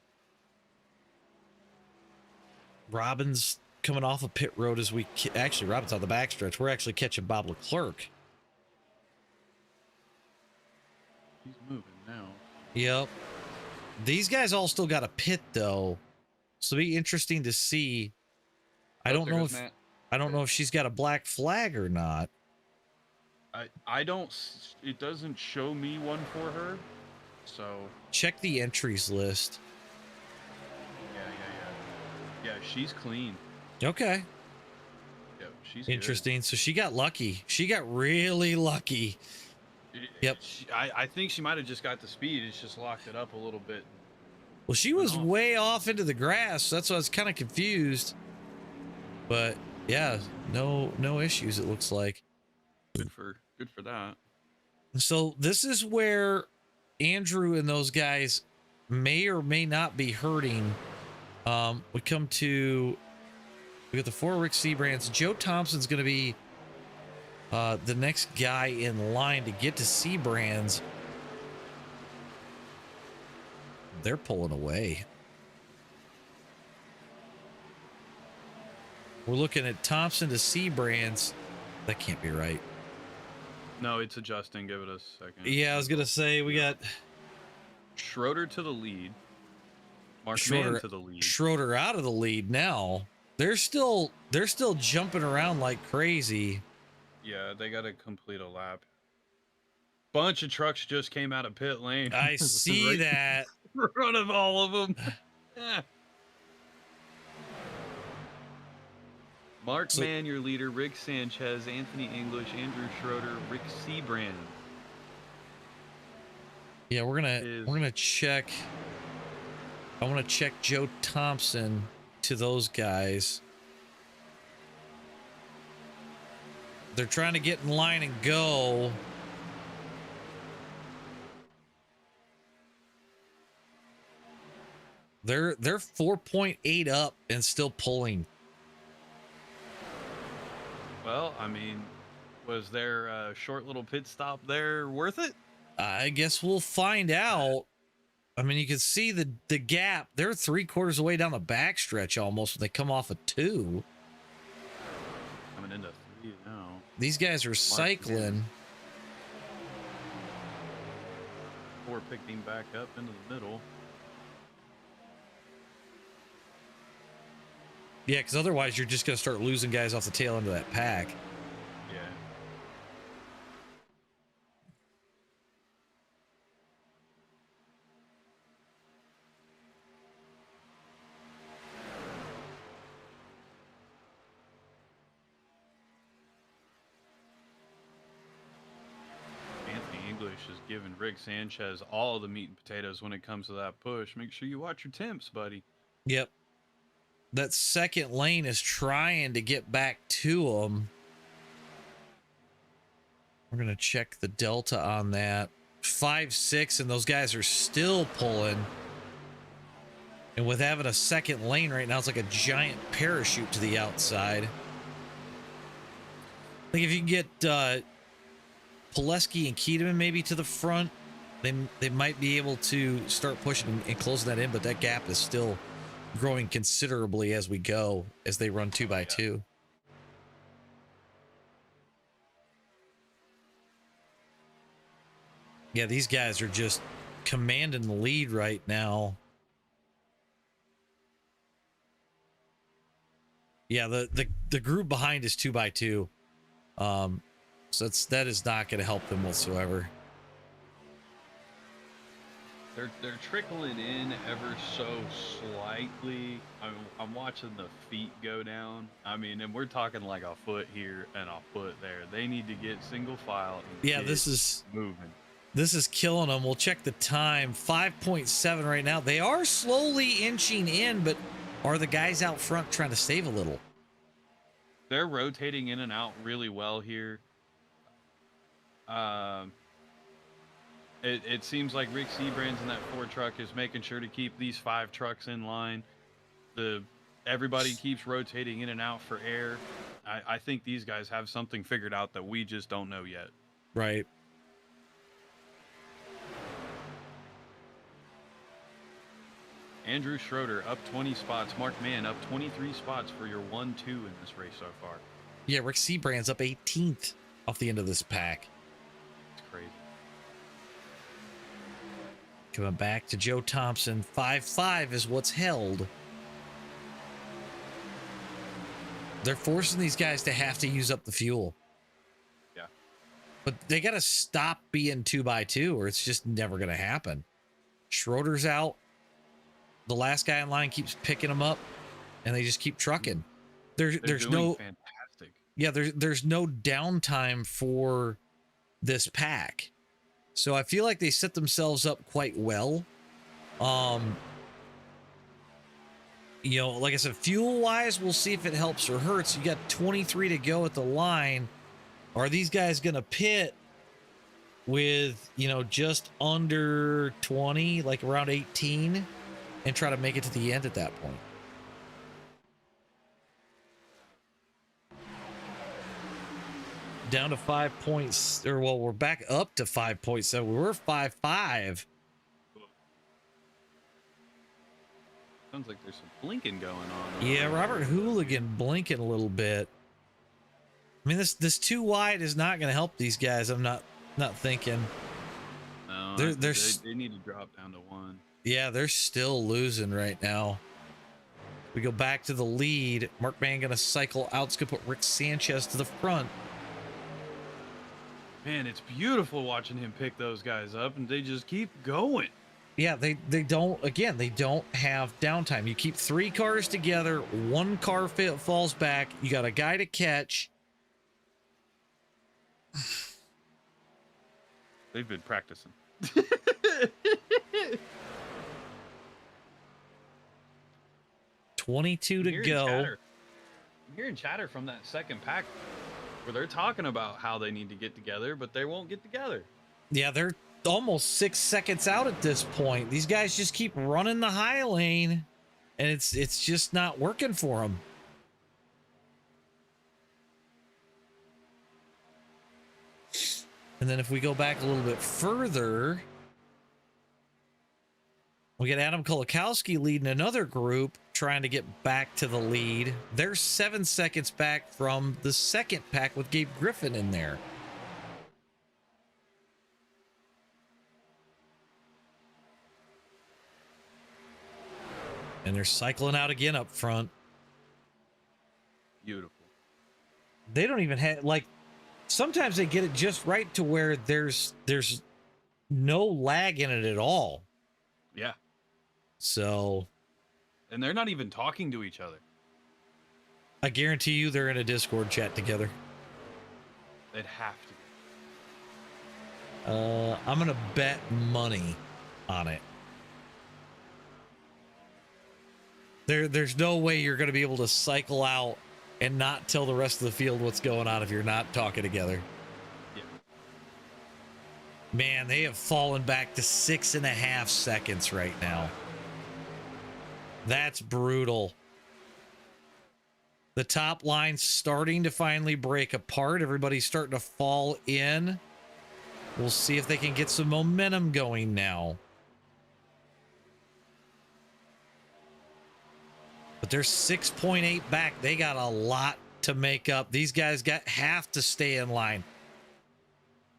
Robin's coming off of pit road as we actually, Robin's on the backstretch. We're actually catching Bob Leclerc. He's moving now. Yep. These guys all still got a pit though. So it'll be interesting to see. I don't know if she's got a black flag or not. I don't, it doesn't show me one for her. So check the entries list. Yeah, she's clean. Okay. Yeah, she's interesting. Good. So she got lucky. She got really lucky. Yep. I think she might have just got the speed. It's just locked it up a little bit. Well, she was way off into the grass. That's why I was kind of confused. But yeah, no issues. It looks like. Good for that. So this is where Andrew and those guys may or may not be hurting. We got the 4 Rick Sebrands. Joe Thompson's going to be the next guy in line to get to Sebrands. They're pulling away. We're looking at Thompson to Sebrands. That can't be right. No, it's adjusting. Give it a second. Yeah, I was gonna say we got Schroeder to the lead. Mark Schroeder Mann to the lead. Schroeder out of the lead now. They're still jumping around like crazy. Yeah, they got to complete a lap. Bunch of trucks just came out of pit lane. I see that. In front of all of them. Mark Mann, your leader. Rick Sanchez, Anthony English, Andrew Schroeder, Rick Seabrand. Yeah, we're gonna check. I want to check Joe Thompson to those guys. They're trying to get in line and go. They're 4.8 up and still pulling. Well, I mean, was their short little pit stop there worth it? I guess we'll find out. I mean, you can see the gap. They're 3/4 of the way down the backstretch almost when they come off a 2. Coming into 3 now. These guys are cycling. Or picked him back up into the middle. Yeah, because otherwise you're just going to start losing guys off the tail end of that pack. Yeah. Anthony English is giving Rick Sanchez all the meat and potatoes when it comes to that push. Make sure you watch your temps, buddy. Yep. That second lane is trying to get back to them. We're going to check the delta on that. 5.6, and those guys are still pulling. And with having a second lane right now, it's like a giant parachute to the outside. I think if you can get Pileski and Keaton maybe to the front, they might be able to start pushing and closing that in, but that gap is still growing considerably as we go, as they run 2x2. Yeah, these guys are just commanding the lead right now. Yeah, the group behind is 2x2. So that is not going to help them whatsoever. They're trickling in ever so slightly. I'm watching the feet go down. I mean, and we're talking like a foot here and a foot there. They need to get single file. And yeah, this is moving. This is killing them. We'll check the time. 5.7 right now. They are slowly inching in, but are the guys out front trying to save a little? They're rotating in and out really well here. It seems like Rick Seabrand's in that 4 truck is making sure to keep these 5 trucks in line. Everybody keeps rotating in and out for air. I think these guys have something figured out that we just don't know yet. Right. Andrew Schroeder up 20 spots. Mark Mann up 23 spots for your 1-2 in this race so far. Yeah, Rick Seabrand's up 18th off the end of this pack. It's crazy. Coming back to Joe Thompson. 5.5 is what's held. They're forcing these guys to have to use up the fuel. Yeah. But they got to stop being 2x2 or it's just never going to happen. Schroeder's out. The last guy in line keeps picking them up and they just keep trucking. There's no fantastic. Yeah, there's no downtime for this pack. So I feel like they set themselves up quite well. You know, like I said, fuel wise, we'll see if it helps or hurts. You got 23 to go at the line. Are these guys going to pit with, you know, just under 20, like around 18, and try to make it to the end at that point? Down to 5 points, or well, we're back up to 5.7. We were 5.5. Sounds like there's some blinking going on. Yeah, Robert Hooligan blinking a little bit. I mean, this too wide is not going to help these guys. I'm not thinking. No, they need to drop down to 1. Yeah, they're still losing right now. We go back to the lead. Mark Mann going to cycle out. It's going to put Rick Sanchez to the front. Man, it's beautiful watching him pick those guys up, and they just keep going. Yeah, they don't, again, they don't have downtime. You keep 3 cars together, 1 car falls back, you got a guy to catch. They've been practicing. 22 to go. I'm hearing chatter from that second pack where they're talking about how they need to get together, but they won't get together. Yeah, they're almost 6 seconds out at this point. These guys just keep running the high lane, and it's just not working for them. And then if we go back a little bit further, we get Adam Kolakowski leading another group trying to get back to the lead. They're 7 seconds back from the second pack with Gabe Griffin in there. And they're cycling out again up front. Beautiful. They don't even have, like, sometimes they get it just right to where there's no lag in it at all. Yeah. So. And they're not even talking to each other. I guarantee you they're in a Discord chat together. They'd have to. I'm going to bet money on it. There's no way you're going to be able to cycle out and not tell the rest of the field what's going on if you're not talking together. Yeah. Man, they have fallen back to 6.5 seconds right now. That's brutal. The top line's starting to finally break apart. Everybody's starting to fall in. We'll see if they can get some momentum going now. But they're 6.8 back. They got a lot to make up. These guys have to stay in line.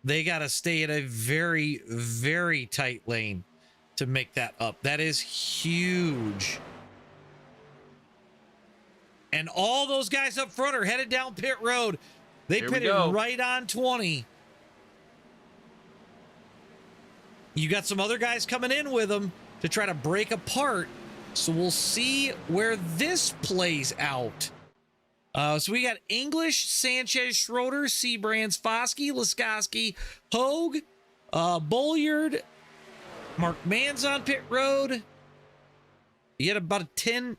They got to stay in a very, very tight lane to make that up. That is huge. And all those guys up front are headed down pit road. They pitted right on 20. You got some other guys coming in with them to try to break apart. So we'll see where this plays out. So we got English, Sanchez, Schroeder, Seabrands, Foskey, Laskoski, Hogue, Bolliard, Mark Mann's on pit road. You had about a 10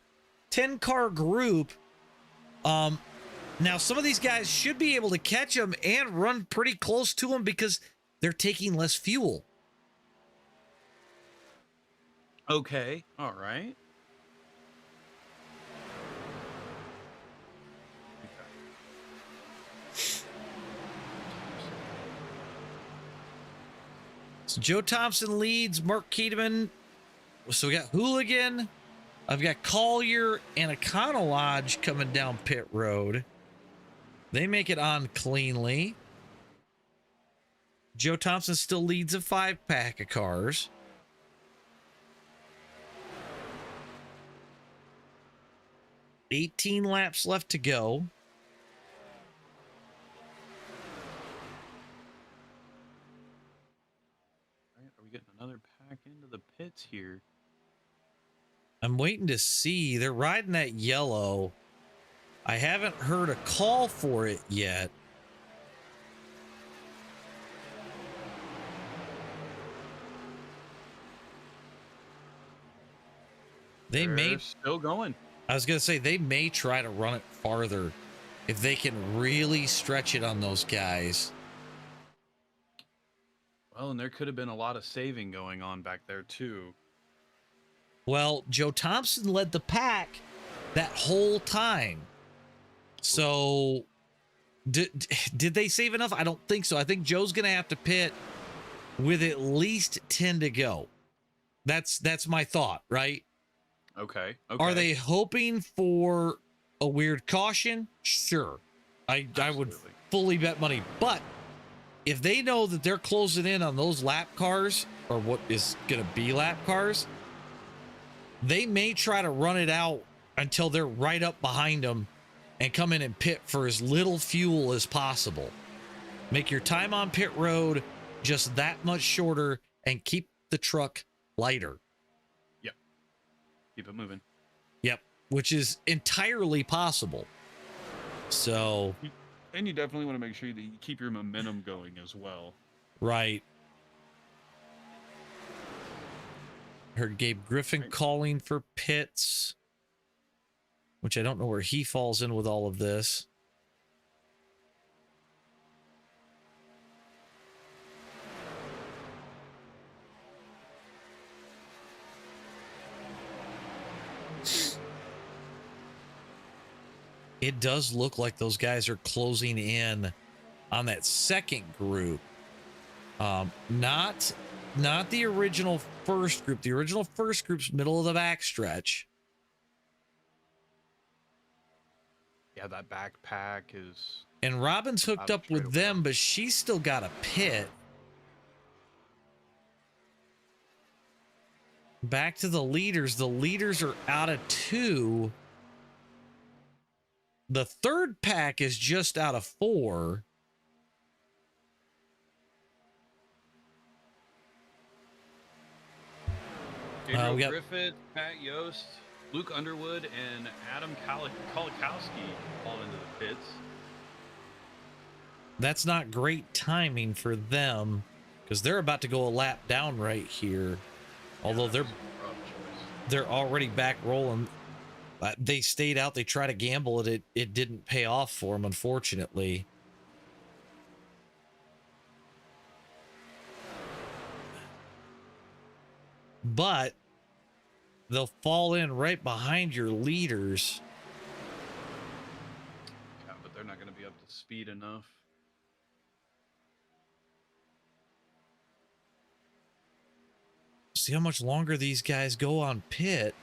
car group. Now some of these guys should be able to catch them and run pretty close to them because they're taking less fuel. Okay. All right. So Joe Thompson leads, Mark Keteman. So we got Hooligan. I've got Collier and Econolodge coming down pit road. They make it on cleanly. Joe Thompson still leads a 5-pack of cars. $18 laps left to go. Are we getting another pack into the pits here? I'm waiting to see. They're riding that yellow. I haven't heard a call for it yet. They're still going. I was going to say, they may try to run it farther if they can really stretch it on those guys. Well, and there could have been a lot of saving going on back there, too. Well, Joe Thompson led the pack that whole time. So did they save enough? I don't think so. I think Joe's going to have to pit with at least 10 to go. That's my thought, right? Okay. Are they hoping for a weird caution? Sure. I fully bet money. But if they know that they're closing in on those lap cars, or what is going to be lap cars, they may try to run it out until they're right up behind them and come in and pit for as little fuel as possible. Make your time on pit road just that much shorter and keep the truck lighter. Yep. Keep it moving. Yep. Which is entirely possible. So. And you definitely want to make sure that you keep your momentum going as well. Right. Heard Gabe Griffin calling for pits, which I don't know where he falls in with all of this. It does look like those guys are closing in on that second group. Not the original first group. The original first group's middle of the back stretch. Yeah, that backpack is... And Robin's hooked up with them, but she's still got a pit. Back to the leaders. The leaders are out of 2. The third pack is just out of 4. Gabriel Griffith, Pat Yost, Luke Underwood, and Adam Kolakowski fall into the pits. That's not great timing for them because they're about to go a lap down right here. Although they're already back rolling. They stayed out. They tried to gamble it. It didn't pay off for them, unfortunately. But they'll fall in right behind your leaders. Yeah, but they're not going to be up to speed enough. See how much longer these guys go on pit.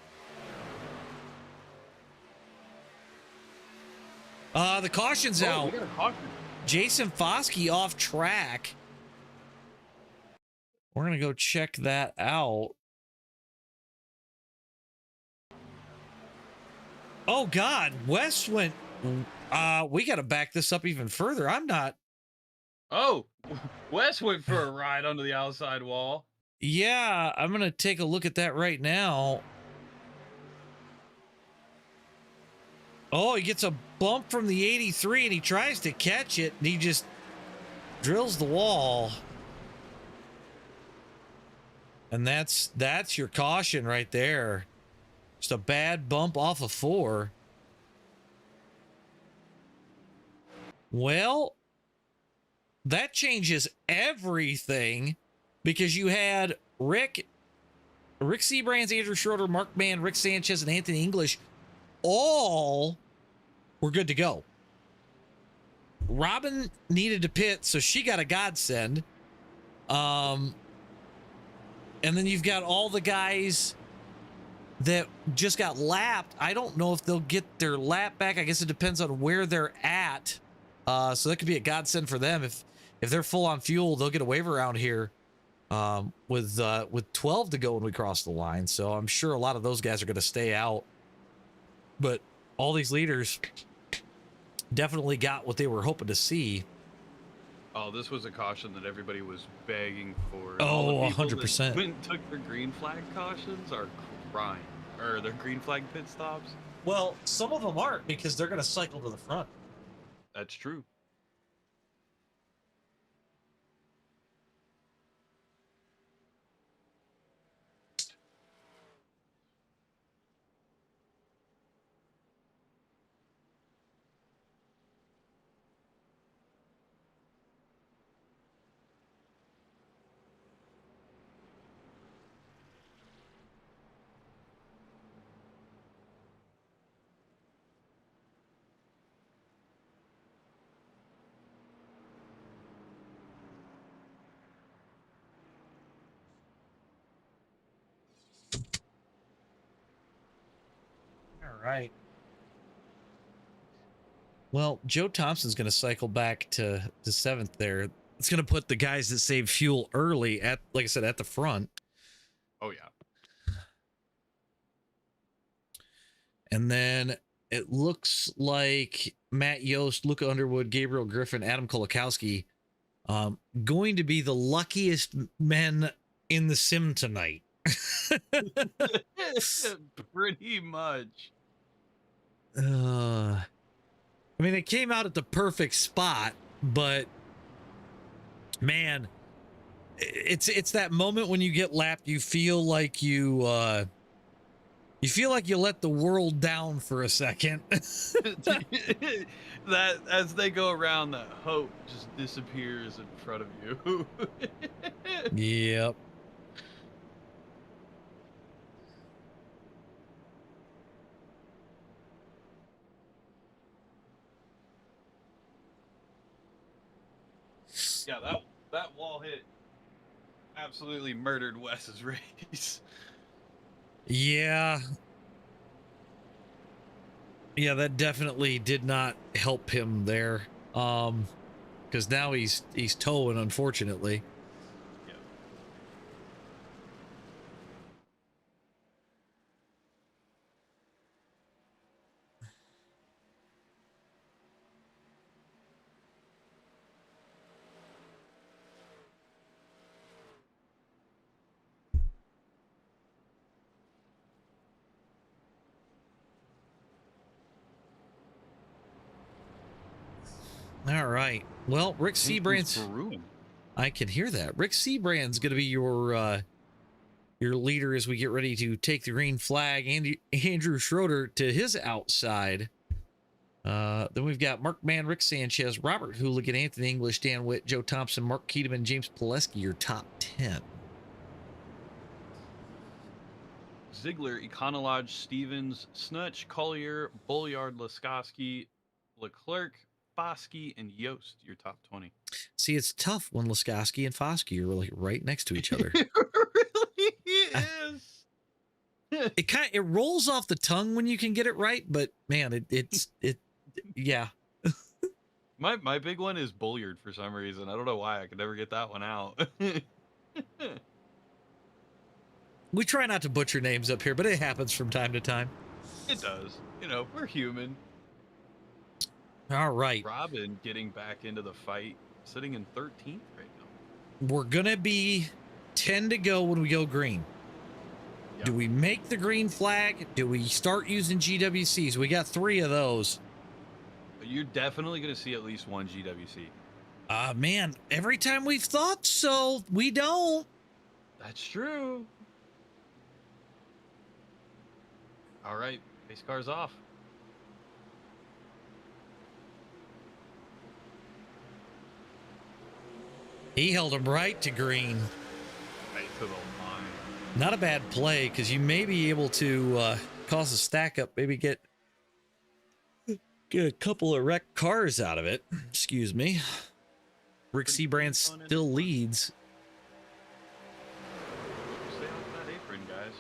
The caution's out. We got a caution. Jason Foskey off track. We're going to go check that out. Oh, God. Wes went... we got to back this up even further. I'm not... Oh, Wes went for a ride under the outside wall. Yeah, I'm going to take a look at that right now. Oh, he gets a bump from the 83 and he tries to catch it and he just drills the wall. And that's your caution right there. Just a bad bump off of 4. Well, that changes everything because you had Rick Seabrands, Andrew Schroeder, Mark Mann, Rick Sanchez, and Anthony English all were good to go. Robin needed to pit, so she got a godsend. And then you've got all the guys that just got lapped. I don't know if they'll get their lap back. I guess it depends on where they're at. So that could be a godsend for them. If they're full on fuel, they'll get a waiver around here with 12 to go when we cross the line. So I'm sure a lot of those guys are going to stay out. But all these leaders definitely got what they were hoping to see. Oh, this was a caution that everybody was begging for. Oh, 100%. When took their green flag cautions are crying, or their green flag pit stops. Well, some of them aren't because they're going to cycle to the front. That's true. All right. Well, Joe Thompson's going to cycle back to 7th there. It's going to put the guys that save fuel early at, like I said, at the front. Oh, yeah. And then it looks like Matt Yost, Luca Underwood, Gabriel Griffin, Adam Kolakowski going to be the luckiest men in the sim tonight. Pretty much. I mean, it came out at the perfect spot, but man, it's that moment when you get lapped, you feel like you let the world down for a second. That as they go around, that hope just disappears in front of you. Yep. Yeah, that wall hit absolutely murdered Wes's race. Yeah. Yeah, that definitely did not help him there. Because now he's towing, unfortunately. Yep. All right. Well, Rick Seabrand's brewing. I can hear that. Rick Seabrand's going to be your leader as we get ready to take the green flag. Andrew Schroeder to his outside. Then we've got Mark Mann, Rick Sanchez, Robert Hooligan, Anthony English, Dan Witt, Joe Thompson, Mark Keedeman, James Pileski, your top 10. Ziegler, Econolodge, Stevens, Snutch, Collier, Bolliard, Laskowski, Leclerc, Foskey, and Yost, your top 20. See, it's tough when Laskowski and Foskey are really right next to each other. It really is. It rolls off the tongue when you can get it right, but man, yeah. My big one is Bolliard for some reason. I don't know why. I could never get that one out. We try not to butcher names up here, but it happens from time to time. It does. You know, we're human. All right. Robin getting back into the fight, sitting in 13th right now. We're going to be 10 to go when we go green. Yep. Do we make the green flag? Do we start using GWCs? We got 3 of those. You're definitely going to see at least one GWC. Man, every time we've thought so, we don't. That's true. All right, pace car's off. He held him right to green. Right to the line. Not a bad play, because you may be able to cause a stack up, maybe get a couple of wrecked cars out of it. Excuse me. Rick Seabrand still leads. Stay off that apron, guys.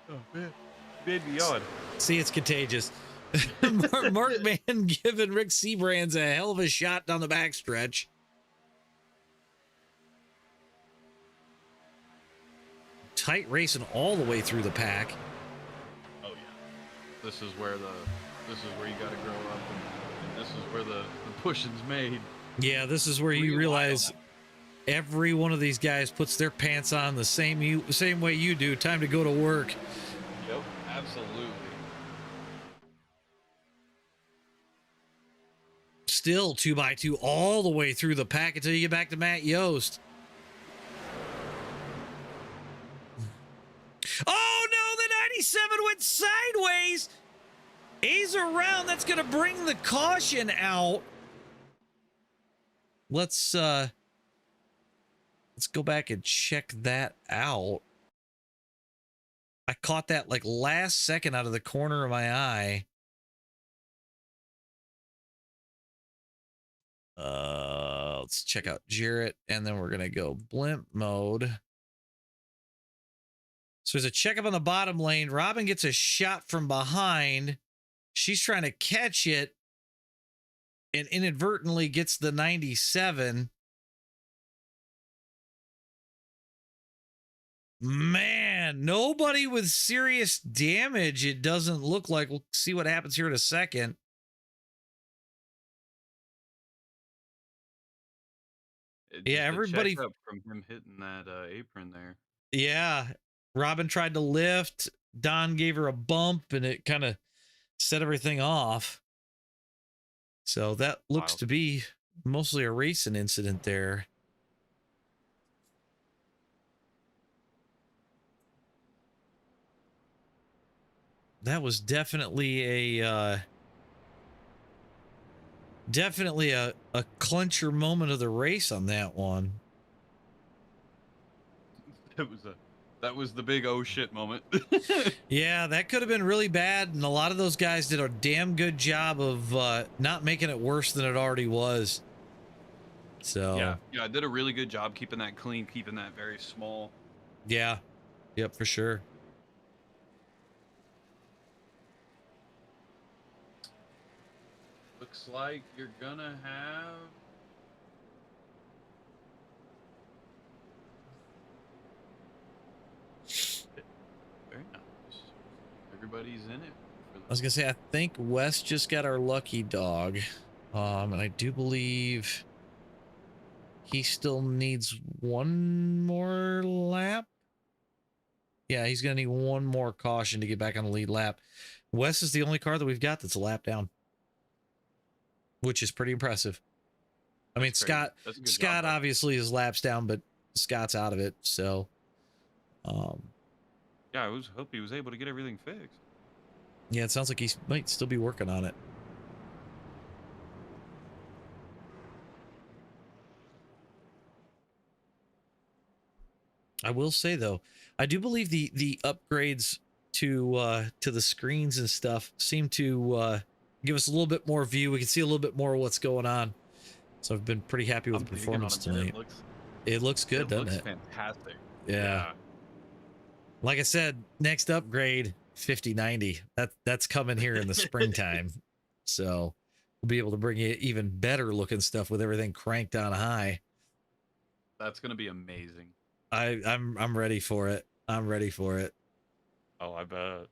Oh, man. Baby odd. See, it's contagious. Mark Mann giving Rick Seabrand's a hell of a shot down the backstretch. Tight racing all the way through the pack. Oh yeah, this is where you got to grow up, and this is where the pushing's made. Yeah, this is where you realize every one of these guys puts their pants on the same way you do. Time to go to work. Yep, absolutely. Still 2x2 all the way through the pack until you get back to Matt Yost. Oh no, the 97 went sideways. ACER round, that's going to bring the caution out. Let's go back and check that out. I caught that like last second out of the corner of my eye. Let's check out Jarrett, and then we're going to go blimp mode. So there's a checkup on the bottom lane. Robin gets a shot from behind. She's trying to catch it and inadvertently gets the 97. Man, nobody with serious damage, it doesn't look like. We'll see what happens here in a second. Yeah, everybody up from him hitting that apron there. Yeah, Robin tried to lift. Don gave her a bump, and it kind of set everything off. So that looks to be mostly a racing incident there. That was definitely a clincher moment of the race on that one. That was the big oh shit moment. Yeah, that could have been really bad, and a lot of those guys did a damn good job of not making it worse than it already was. So yeah, I did a really good job keeping that clean, keeping that very small. Yeah, yep, for sure. Looks like you're gonna have very nice. Everybody's in it. I was gonna say, I think Wes just got our lucky dog, and I do believe he still needs one more lap. Yeah, he's gonna need one more caution to get back on the lead lap. Wes is the only car that we've got that's a lap down, which is pretty impressive. I mean, Scott obviously is laps down, but Scott's out of it. So, yeah, I hope he was able to get everything fixed. Yeah, it sounds like he might still be working on it. I will say though, I do believe the upgrades to the screens and stuff seem to give us a little bit more view. We can see a little bit more of what's going on. So I've been pretty happy with the performance tonight. It looks good, doesn't it? Fantastic. Yeah. Like I said, next upgrade 5090. That's coming here in the springtime. So we'll be able to bring you even better looking stuff with everything cranked on high. That's gonna be amazing. I'm ready for it. I'm ready for it. Oh, I bet.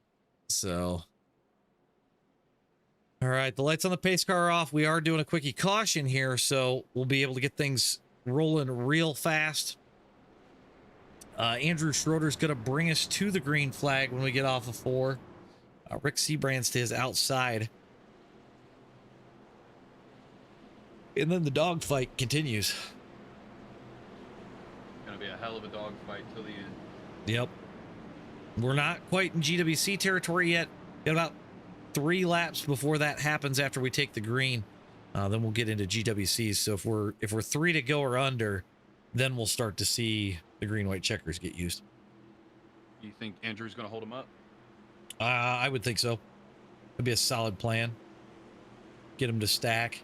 So, all right, the lights on the pace car are off. We are doing a quickie caution here, so we'll be able to get things rolling real fast. Andrew Schroeder's going to bring us to the green flag when we get off of 4. Rick Seabrand stays outside. And then the dogfight continues. Gonna be a hell of a dogfight till the end. Yep. We're not quite in GWC territory yet. Got about 3 laps before that happens after we take the green. Then we'll get into GWCs. So if we're 3 to go or under, then we'll start to see the green-white checkers get used. You think Andrew's going to hold him up? I would think so. It'd be a solid plan. Get him to stack.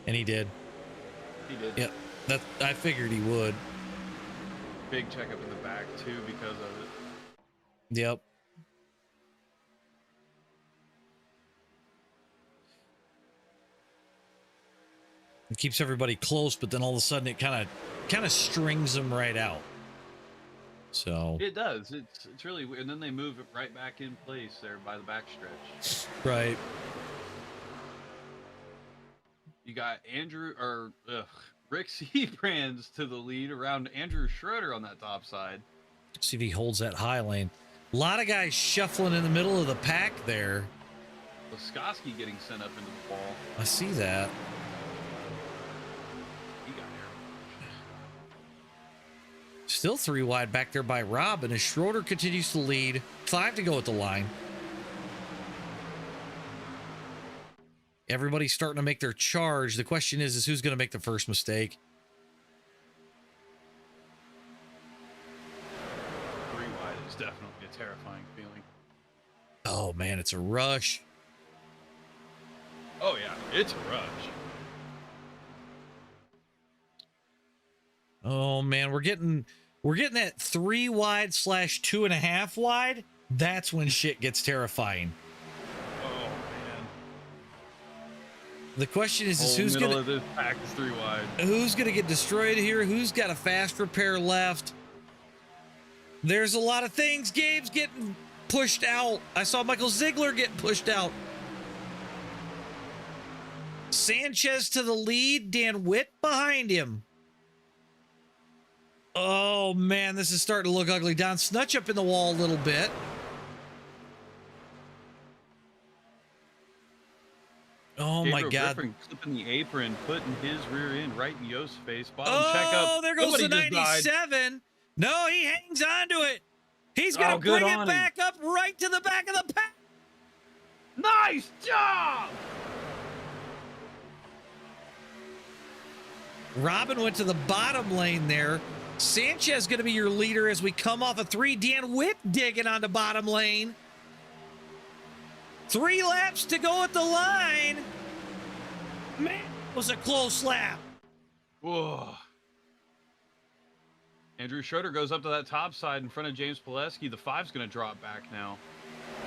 And he did. He did. Yep. I figured he would. Big checkup in the back, too, because of it. Yep. It keeps everybody close, but then all of a sudden it kind of strings them right out. So it does. It's really weird. And then they move it right back in place there by the backstretch. Right. You got Rick Seabrands to the lead around Andrew Schroeder on that top side. See if he holds that high lane. A lot of guys shuffling in the middle of the pack there. Laskowski getting sent up into the wall. I see that. He got air. Still 3 wide back there by Rob, and as Schroeder continues to lead. 5 to go at the line. Everybody's starting to make their charge. The question is who's going to make the first mistake? 3 wide is definitely a terrifying feeling. Oh, man, it's a rush. Oh, yeah, it's a rush. Oh, man, we're getting We're getting that 3 wide / 2.5 wide. That's when shit gets terrifying. Oh man. The question is who's middle gonna of this pack is 3 wide. Who's gonna get destroyed here? Who's got a fast repair left? There's a lot of things. Gabe's getting pushed out. I saw Michael Ziegler get pushed out. Sanchez to the lead. Dan Witt behind him. Oh man, this is starting to look ugly. Don Snutch up in the wall a little bit. Oh Gabriel my God. Griffin clipping the apron, putting his rear end right in Yo's face. Bottom Oh, check up. there goes Somebody the just died. 97. No, he hangs on to it. He's going to good bring it on back up right to the back of the pack. Nice job! Robin went to the bottom lane there. Sanchez going to be your leader as we come off a 3. Dan Witt digging on the bottom lane. 3 laps to go at the line. Man, it was a close lap. Whoa. Andrew Schroeder goes up to that top side in front of James Pileski. The 5's going to drop back now.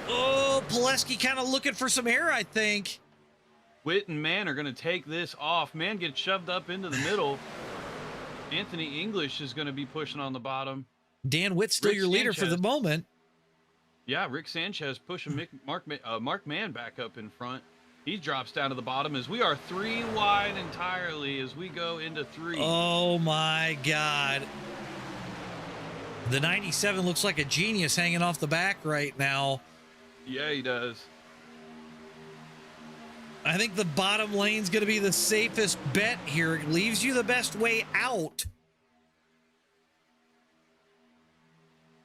Oh, Pileski kind of looking for some air, I think. Witt and Mann are going to take this off. Mann gets shoved up into the middle. Anthony English is going to be pushing on the bottom. Dan Witt's still Rick your leader for Sanchez. the moment. Yeah, Rick Sanchez pushing Mark Mann back up in front. He drops down to the bottom as we are 3 wide entirely as we go into 3. Oh my God. The 97 looks like a genius hanging off the back right now. Yeah, he does. I think the bottom lane's going to be the safest bet here. It leaves you the best way out.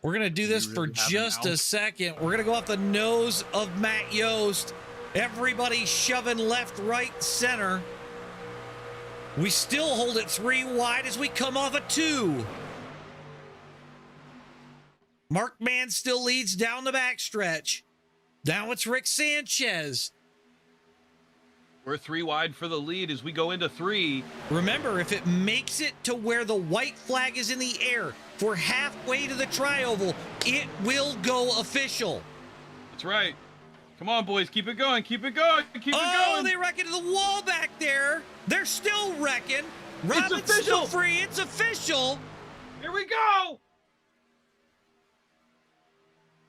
We're going to do this for just a second. We're going to go off the nose of Matt Yost. Everybody shoving left, right, center. We still hold it 3 wide as we come off a 2. Mark Mann still leads down the backstretch. Now it's Rick Sanchez. We're 3 wide for the lead as we go into 3. Remember, if it makes it to where the white flag is in the air for halfway to the tri-oval, it will go official. That's right. Come on, boys. Keep it going. Keep it going. Keep it going. Oh, they wreck into the wall back there. They're still wrecking. Robin's still free. It's official. Here we go.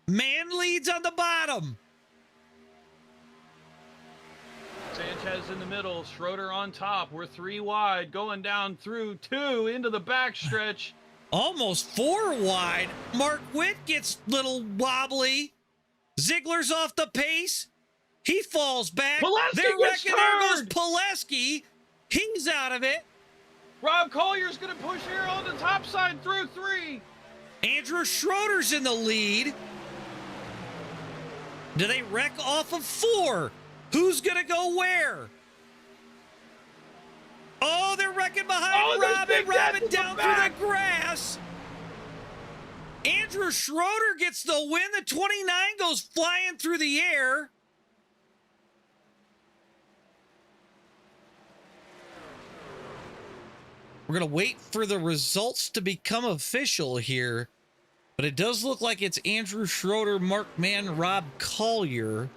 Man leads on the bottom. Sanchez in the middle. Schroeder on top. We're 3 wide. Going down through 2 into the backstretch. Almost 4 wide. Mark Witt gets little wobbly. Ziegler's off the pace. He falls back. They're wrecking. There goes Pileski. He's out of it. Rob Collier's going to push here on the top side through 3. Andrew Schroeder's in the lead. Do they wreck off of 4? Who's going to go where? Oh, they're wrecking behind Robin. Robin down through the grass. Andrew Schroeder gets the win. The 29 goes flying through the air. We're going to wait for the results to become official here. But it does look like it's Andrew Schroeder, Mark Mann, Rob Collier.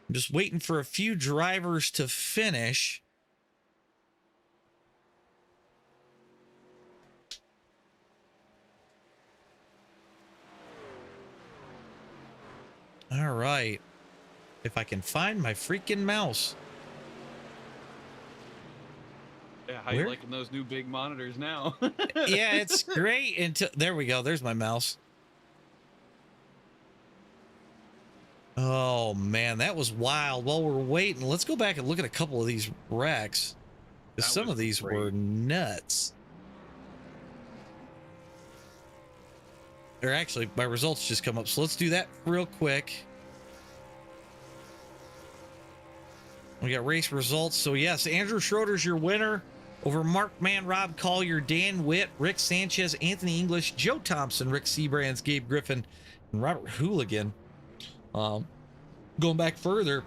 I'm just waiting for a few drivers to finish. All right. If I can find my freaking mouse. Yeah, how you liking those new big monitors now? Yeah, it's great until there we go. There's my mouse. Oh man, that was wild. While we're waiting, let's go back and look at a couple of these wrecks. Because some of these were nuts. Or actually, my results just come up. So let's do that real quick. We got race results. So yes, Andrew Schroeder's your winner over Mark Mann, Rob Collier, Dan Witt, Rick Sanchez, Anthony English, Joe Thompson, Rick Seabrands, Gabe Griffin, and Robert Hooligan. Going back further,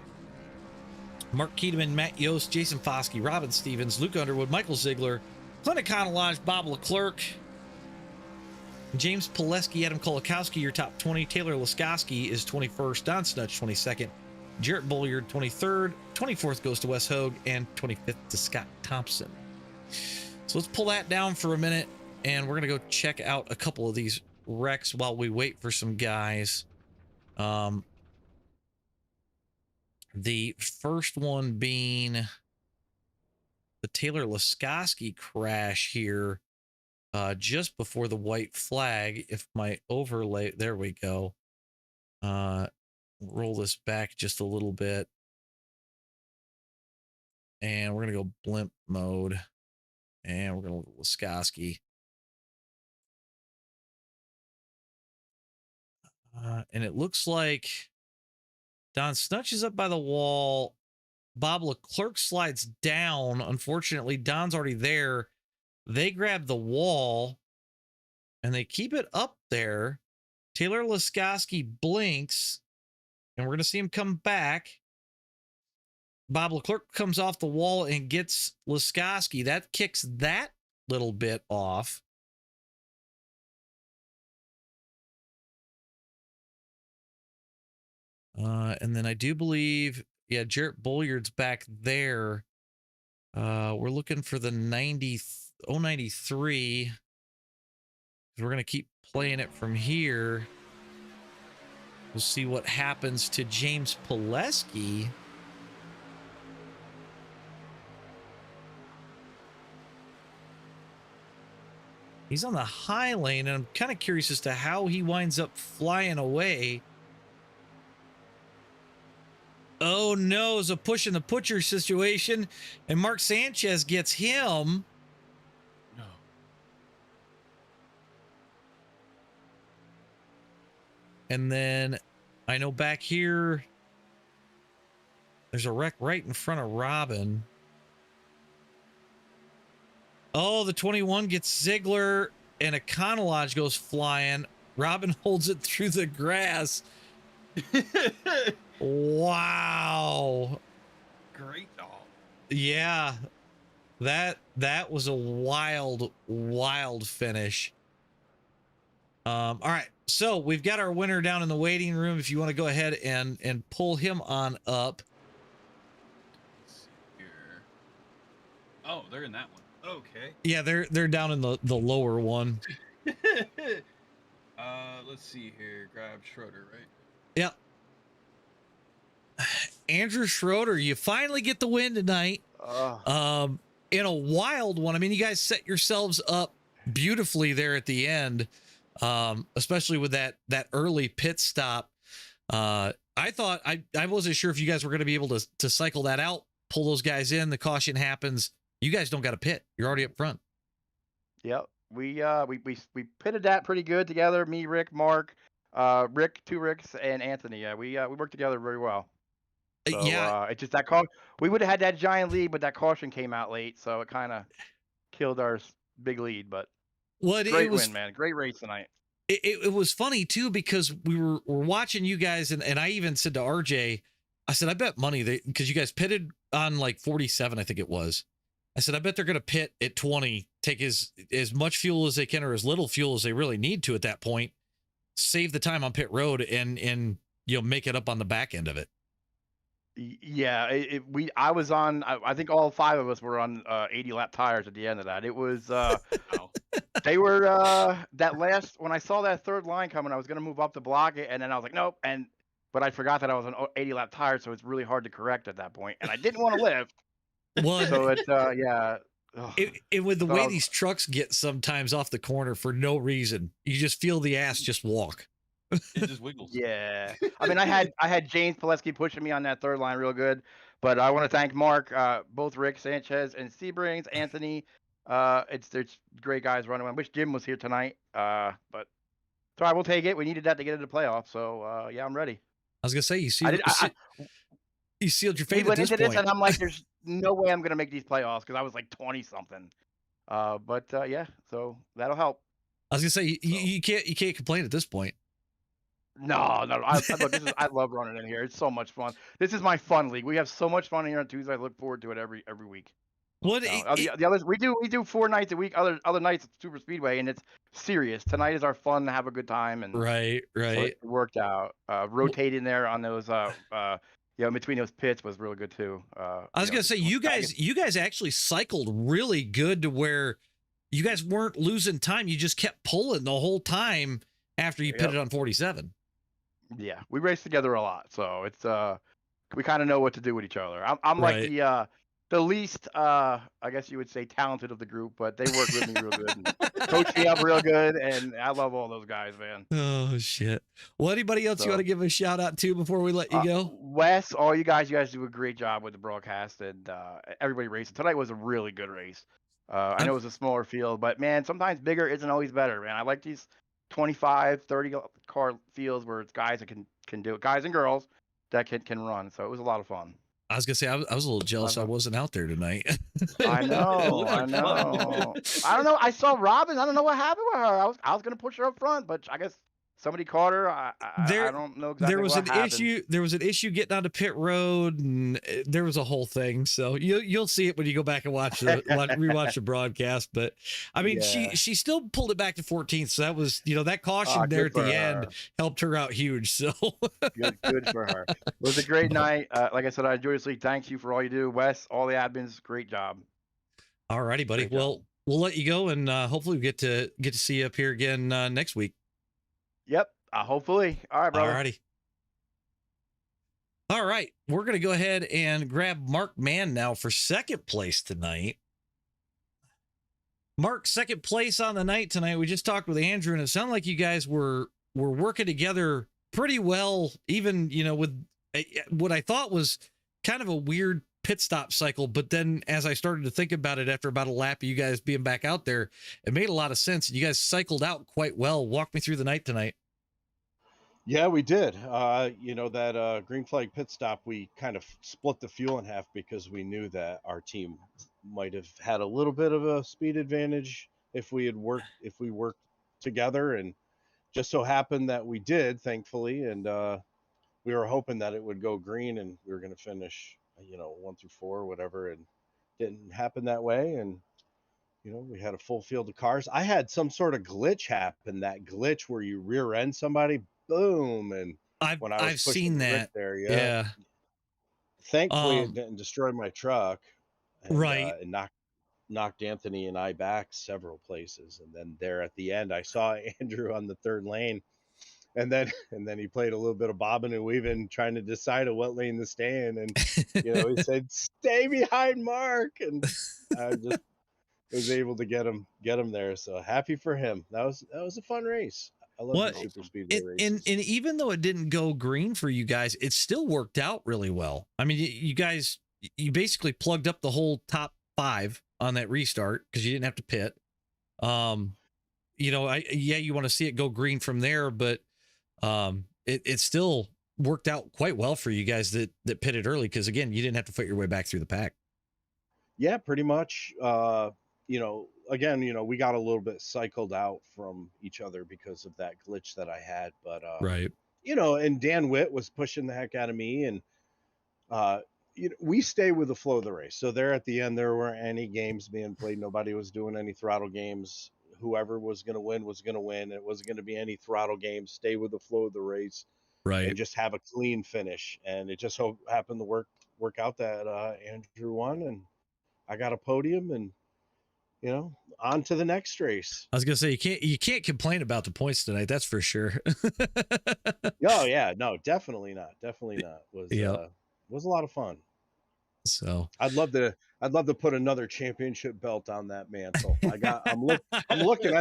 Mark Keedeman, Matt Yost, Jason Foskey, Robin Stevens, Luke Underwood, Michael Ziegler, Clint Econolodge, Bob Leclerc, James Pileski, Adam Kolakowski, your top 20. Taylor Laskowski is 21st. Don Snutch, 22nd. Jarrett Bulliard, 23rd. 24th goes to Wes Hogue, and 25th to Scott Thompson. So let's pull that down for a minute, and we're going to go check out a couple of these wrecks while we wait for some guys. The first one being the Taylor Laskowski crash here just before the white flag. If my overlay, there we go. Roll this back just a little bit. And we're going to go blimp mode. And we're going to Laskowski. And it looks like Don Snutch is up by the wall. Bob Leclerc slides down. Unfortunately, Don's already there. They grab the wall and they keep it up there. Taylor Laskowski blinks, and we're going to see him come back. Bob Leclerc comes off the wall and gets Laskowski. That kicks that little bit off. And then I do believe, yeah, Jarrett Bulliard's back there. We're looking for the 093. We're going to keep playing it from here. We'll see what happens to James Pileski. He's on the high lane, and I'm kind of curious as to how he winds up flying away. Oh no, it's a push in the butcher situation, and Mark Sanchez gets him. No. And then I know back here, there's a wreck right in front of Robin. Oh, the 21 gets Ziegler, and a Econolodge goes flying. Robin holds it through the grass. Wow. Great dog. Yeah. That was a wild finish. All right. So we've got our winner down in the waiting room. If you want to go ahead and pull him on up. Let's see here. Oh, they're in that one. Okay. Yeah, they're down in the lower one. Let's see here. Grab Schroeder, right? Yep. Andrew Schroeder, you finally get the win tonight. In a wild one. I mean, you guys set yourselves up beautifully there at the end, especially with that early pit stop. I thought I wasn't sure if you guys were going to be able to cycle that out, pull those guys in. The caution happens. You guys don't got a pit. You're already up front. Yep. We pitted that pretty good together. Me, Rick, Mark, Rick, two Ricks, and Anthony. Yeah, we worked together very well. So, yeah, it's just that we would have had that giant lead, but that caution came out late, so it kind of killed our big lead. But great win, man. Great race tonight. It was funny too, because we're watching you guys, and I even said to RJ, I said, I bet money because you guys pitted on like 47, I think it was. I said, I bet they're going to pit at 20, take as much fuel as they can or as little fuel as they really need to at that point, save the time on pit road, and make it up on the back end of it. Yeah, I was on. I think all five of us were on 80 lap tires at the end of that. It was they were that last when I saw that third line coming, I was gonna move up to block it, and then I was like, nope. But I forgot that I was on 80 lap tires, so it's really hard to correct at that point, and I didn't want to lift. Well, so it's yeah. With the way these trucks get sometimes off the corner for no reason, you just feel the ass just walk. It just wiggles. Yeah, I mean, I had James Pileski pushing me on that third line real good, but I want to thank Mark, both Rick Sanchez and Seabrings, Anthony. It's great guys running. I wish Jim was here tonight, but sorry, we'll take it. We needed that to get into the playoffs, so yeah, I'm ready. I was gonna say you sealed your fate. We went at this into point. this, and I'm like, there's no way I'm gonna make these playoffs because I was like 20 something. But yeah, so that'll help. I was gonna say you can't complain at this point. No. I love running in here. It's so much fun. This is my fun league. We have so much fun here on Tuesday. I look forward to it every week. What? No, the others we do 4 nights a week. Other nights at Super Speedway, and it's serious. Tonight is our fun to have a good time, and right, so right. it worked out. Rotating there on those between those pits was really good too. I was gonna say you guys actually cycled really good to where you guys weren't losing time. You just kept pulling the whole time after you pitted on 47. Yeah, we race together a lot, so it's we kind of know what to do with each other. I'm like the least I guess you would say talented of the group, but they work with me real good and coach me up real good, and I love all those guys, man. Oh shit. Well, anybody else you want to give a shout out to before we let you go? Wes, all you guys do a great job with the broadcast, and everybody racing. Tonight was a really good race. I know it was a smaller field, but man, sometimes bigger isn't always better, man. I like these 25, 30 car fields where it's guys that can do it, guys and girls that can run. So it was a lot of fun. I was gonna say I was a little jealous I wasn't out there tonight. I know. I don't know. I saw Robin. I don't know what happened with her. I was gonna push her up front, but I guess somebody caught her. I don't know exactly. There was what happened. issue. There was an issue getting onto pit road, and there was a whole thing. So you'll see it when you go back and rewatch the broadcast. But I mean, she still pulled it back to 14th. So that was that caution there at the end helped her out huge. So good for her. It was a great night. Like I said, I enjoyed this league. Thank you for all you do, Wes. All the admins, great job. All righty, buddy. Well, we'll let you go, and hopefully we get to see you up here again next week. Yep. Hopefully. All right, brother. Alrighty. All right. We're going to go ahead and grab Mark Mann now for second place tonight. Mark, second place on the night tonight. We just talked with Andrew, and it sounded like you guys were working together pretty well, even, with what I thought was kind of a weird pit stop cycle. But then as I started to think about it after about a lap of you guys being back out there, it made a lot of sense. And you guys cycled out quite well. Walk me through the night tonight. Yeah, we did. That green flag pit stop, we kind of split the fuel in half because we knew that our team might have had a little bit of a speed advantage if we worked together, and just so happened that we did, thankfully, and we were hoping that it would go green and we were going to finish 1 through 4 or whatever, and didn't happen that way. And we had a full field of cars. I had some sort of glitch happen, that glitch where you rear end somebody, boom, and I've seen that there. Yeah. Thankfully it didn't destroy my truck, and, right, and knocked Anthony and I back several places. And then there at the end I saw Andrew on the third lane, and then he played a little bit of bobbing and weaving trying to decide what lane to stay in, and he said, "Stay behind Mark," and I just was able to get him there. So happy for him. That was a fun race. I love the super speedway races. And even though it didn't go green for you guys, it still worked out really well. I mean, you guys, you basically plugged up the whole top 5 on that restart because you didn't have to pit. You want to see it go green from there, but it still worked out quite well for you guys that pitted early because, again, you didn't have to fight your way back through the pack. Yeah, pretty much. Again, we got a little bit cycled out from each other because of that glitch that I had, but right. And Dan Witt was pushing the heck out of me, and we stay with the flow of the race. So there at the end, there weren't any games being played. Nobody was doing any throttle games. Whoever was going to win was going to win. It wasn't going to be any throttle games. Stay with the flow of the race, right, and just have a clean finish. And it just so happened to work out that Andrew won, and I got a podium, and on to the next race. I was gonna say you can't complain about the points tonight. That's for sure. Oh yeah, no, definitely not. It was a lot of fun. So I'd love to put another championship belt on that mantle. I'm looking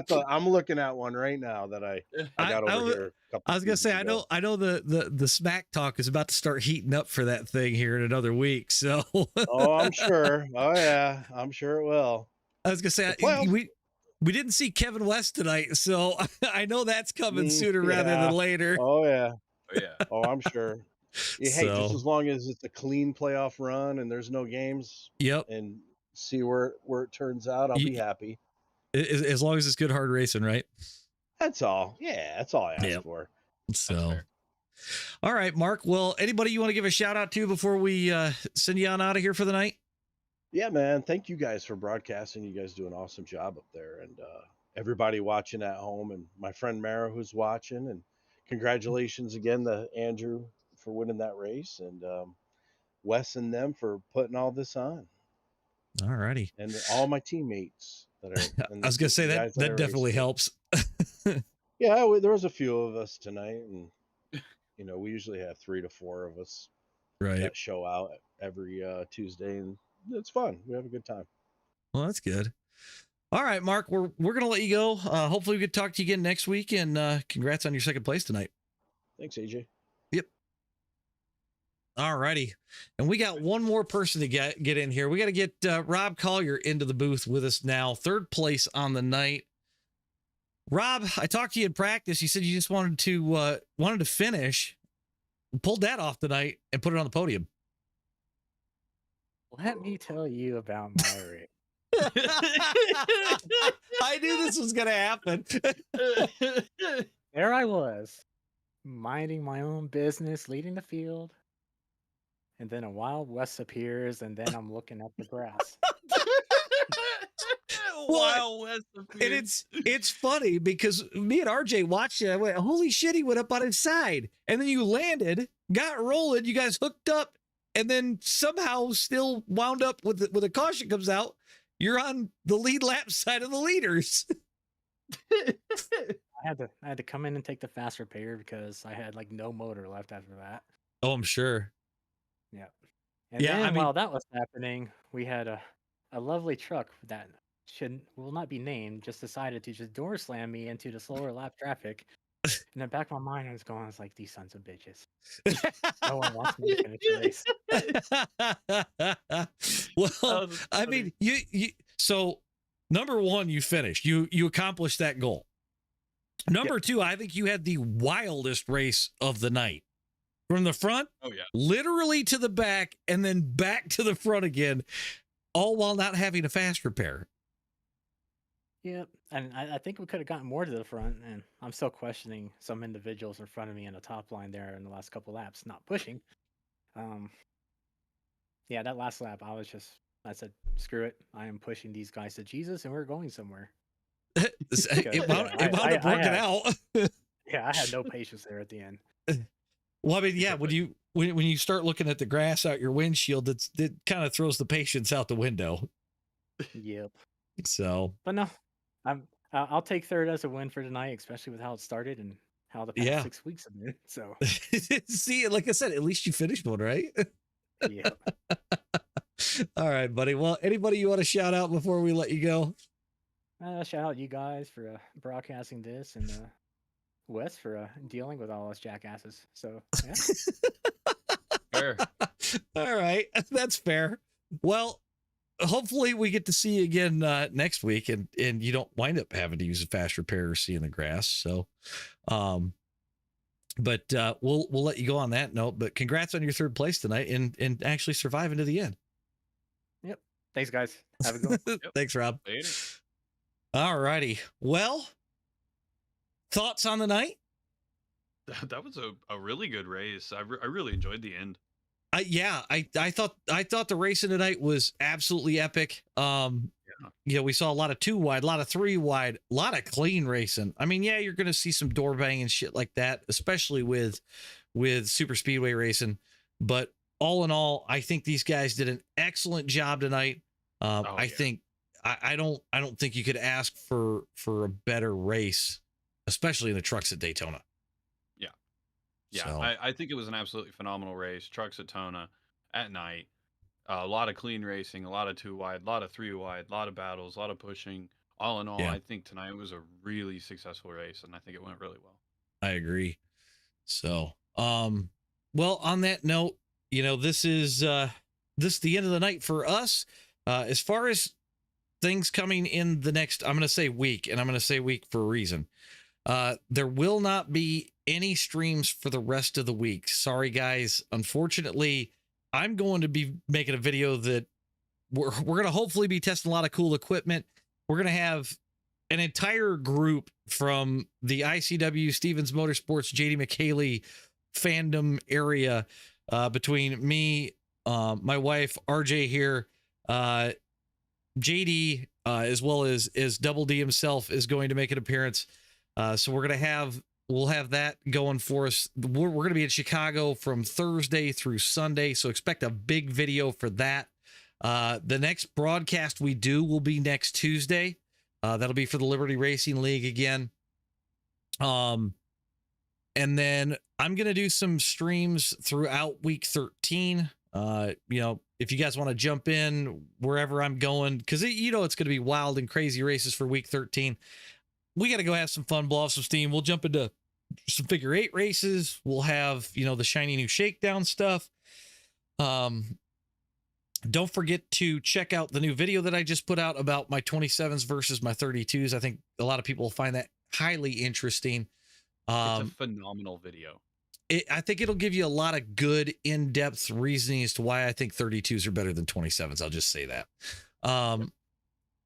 at one right now that I got over here. I was gonna say ago. I know the smack talk is about to start heating up for that thing here in another week. So oh, I'm sure. Oh yeah, I'm sure it will. I was gonna say we didn't see Kevin West tonight, so I know that's coming sooner rather than later. Oh yeah. Oh, I'm sure. Yeah, hey, just as long as it's a clean playoff run and there's no games, and see where it turns out, I'll be happy. As long as it's good hard racing, right? That's all. Yeah, that's all I ask for. So, all right, Mark. Well, anybody you want to give a shout out to before we send you on out of here for the night? Yeah, man. Thank you guys for broadcasting. You guys do an awesome job up there, and everybody watching at home, and my friend Mara who's watching, and congratulations again to Andrew for winning that race, and Wes and them for putting all this on, All righty. and all my teammates that are. And I was gonna say the that guys that I race definitely with. helps. Yeah, there was a few of us tonight, and we usually have 3 to 4 of us Right. that show out every Tuesday, and it's fun. We have a good time. Well, that's good. All right, Mark, we're gonna let you go. Hopefully we could talk to you again next week, and congrats on your second place tonight. Thanks, AJ. Yep. All righty. And we got one more person to get in here. We got to get Rob Collier into the booth with us now. Third place on the night. Rob, I talked to you in practice. You said you just wanted to finish. Pulled that off tonight and put it on the podium. Let me tell you about my race. I knew this was gonna happen. There I was, minding my own business, leading the field, and then a Wild West appears, and then I'm looking at the grass. Wild West And appears. it's funny because me and RJ watched it. I went, holy shit, he went up on his side. And then you landed, got rolling, you guys hooked up, and then somehow still wound up with a caution comes out. You're on the lead lap side of the leaders. I had to come in and take the fast repair because I had like no motor left after that. Oh, I'm sure. Yeah. And Yeah, then I mean- while that was happening, we had a lovely truck that will not be named, just decided to just door slam me into the slower lap traffic. In the back of my mind, I was going, it's like, these sons of bitches. No one wants me to finish the race. Well, I mean, you so number one, you finished. You accomplished that goal. Number two, I think you had the wildest race of the night. From the front, Oh yeah. literally to the back, and then back to the front again, all while not having a fast repair. Yep. And I think we could have gotten more to the front, and I'm still questioning some individuals in front of me in the top line there in the last couple laps, not pushing. Yeah, that last lap, I said, screw it. I am pushing these guys to Jesus, and we're going somewhere. It wound up working out. Yeah, I had no patience there at the end. Well, I mean, yeah, when you start looking at the grass out your windshield, it kind of throws the patience out the window. Yep. So, But no, I'll take third as a win for tonight, especially with how it started and how the past 6 weeks have been. So, see, like I said, at least you finished one, right? yeah. All right, buddy. Well, anybody you want to shout out before we let you go? Shout out you guys for broadcasting this, and Wes for dealing with all us jackasses. So, yeah. Fair. All right, that's fair. Well, hopefully we get to see you again next week, and you don't wind up having to use a fast repair or see in the grass. So, but we'll let you go on that note. But congrats on your third place tonight and actually surviving to the end. Yep. Thanks, guys. Have a good one. Thanks, Rob. Later. All righty. Well, thoughts on the night? That was a really good race. I really enjoyed the end. Yeah, I thought the racing tonight was absolutely epic. We saw a lot of 2 wide, a lot of 3 wide, a lot of clean racing. I mean, yeah, you're going to see some door bang and shit like that, especially with super speedway racing. But all in all, I think these guys did an excellent job tonight. Think I don't think you could ask for a better race, especially in the trucks at Daytona. Yeah, So. I think it was an absolutely phenomenal race. Trucks at Daytona at night. A lot of clean racing, a lot of 2 wide, a lot of 3 wide, a lot of battles, a lot of pushing. All in all, Yeah. I think tonight was a really successful race, and I think it went really well. I agree. So, well, on that note, this is the end of the night for us. As far as things coming in the next, I'm going to say week, and I'm going to say week for a reason. There will not be any streams for the rest of the week. Sorry, guys. Unfortunately, I'm going to be making a video that we're going to hopefully be testing a lot of cool equipment. We're going to have an entire group from the ICW, Stevens Motorsports, JD McHaley fandom area, between me, my wife, RJ here, JD, as well as Double D himself, is going to make an appearance. So we'll have that going for us. We're going to be in Chicago from Thursday through Sunday, so expect a big video for that. The next broadcast we do will be next Tuesday. That'll be for the Liberty Racing League again. And then I'm going to do some streams throughout week 13. If you guys want to jump in wherever I'm going, because it's going to be wild and crazy races for week 13. We got to go have some fun, blow off some steam. We'll jump into some figure 8 races. We'll have, the shiny new shakedown stuff. Don't forget to check out the new video that I just put out about my 27s versus my 32s. I think a lot of people will find that highly interesting. It's a phenomenal video. I think it'll give you a lot of good in-depth reasoning as to why I think 32s are better than 27s. I'll just say that.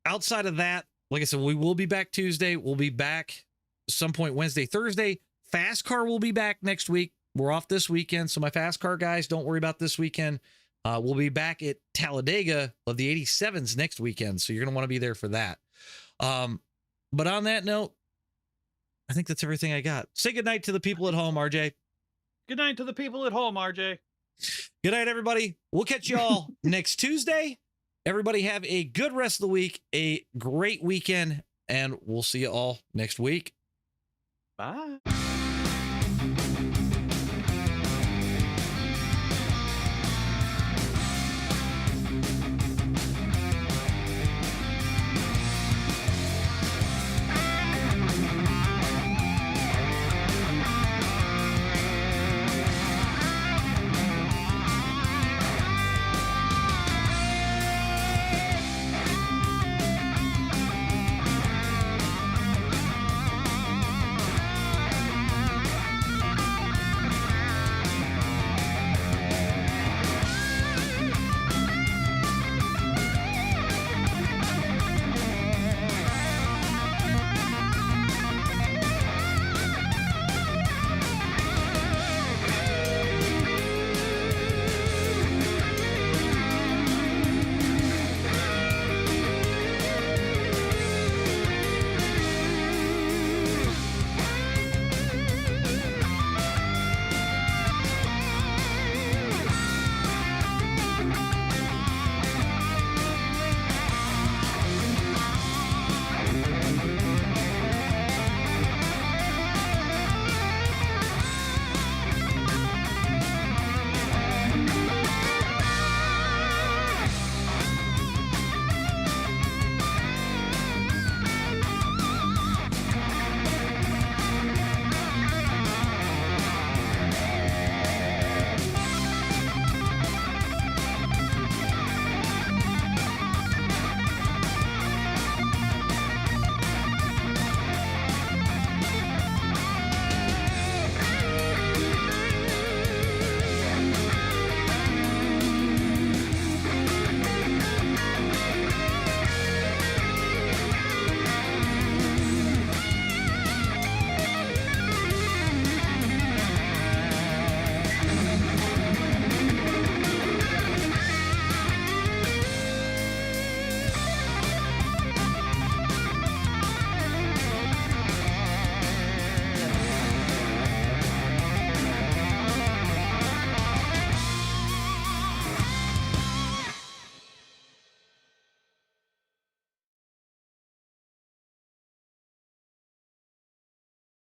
Outside of that, like I said, we will be back Tuesday. We'll be back some point Wednesday, Thursday. Fast Car will be back next week. We're off this weekend, so my Fast Car guys, don't worry about this weekend. We'll be back at Talladega of the 87s next weekend, so you're going to want to be there for that. But on that note, I think that's everything I got. Say goodnight to the people at home, RJ. Good night to the people at home, RJ. Good night, everybody. We'll catch you all next Tuesday. Everybody have a good rest of the week, a great weekend, and we'll see you all next week. Bye.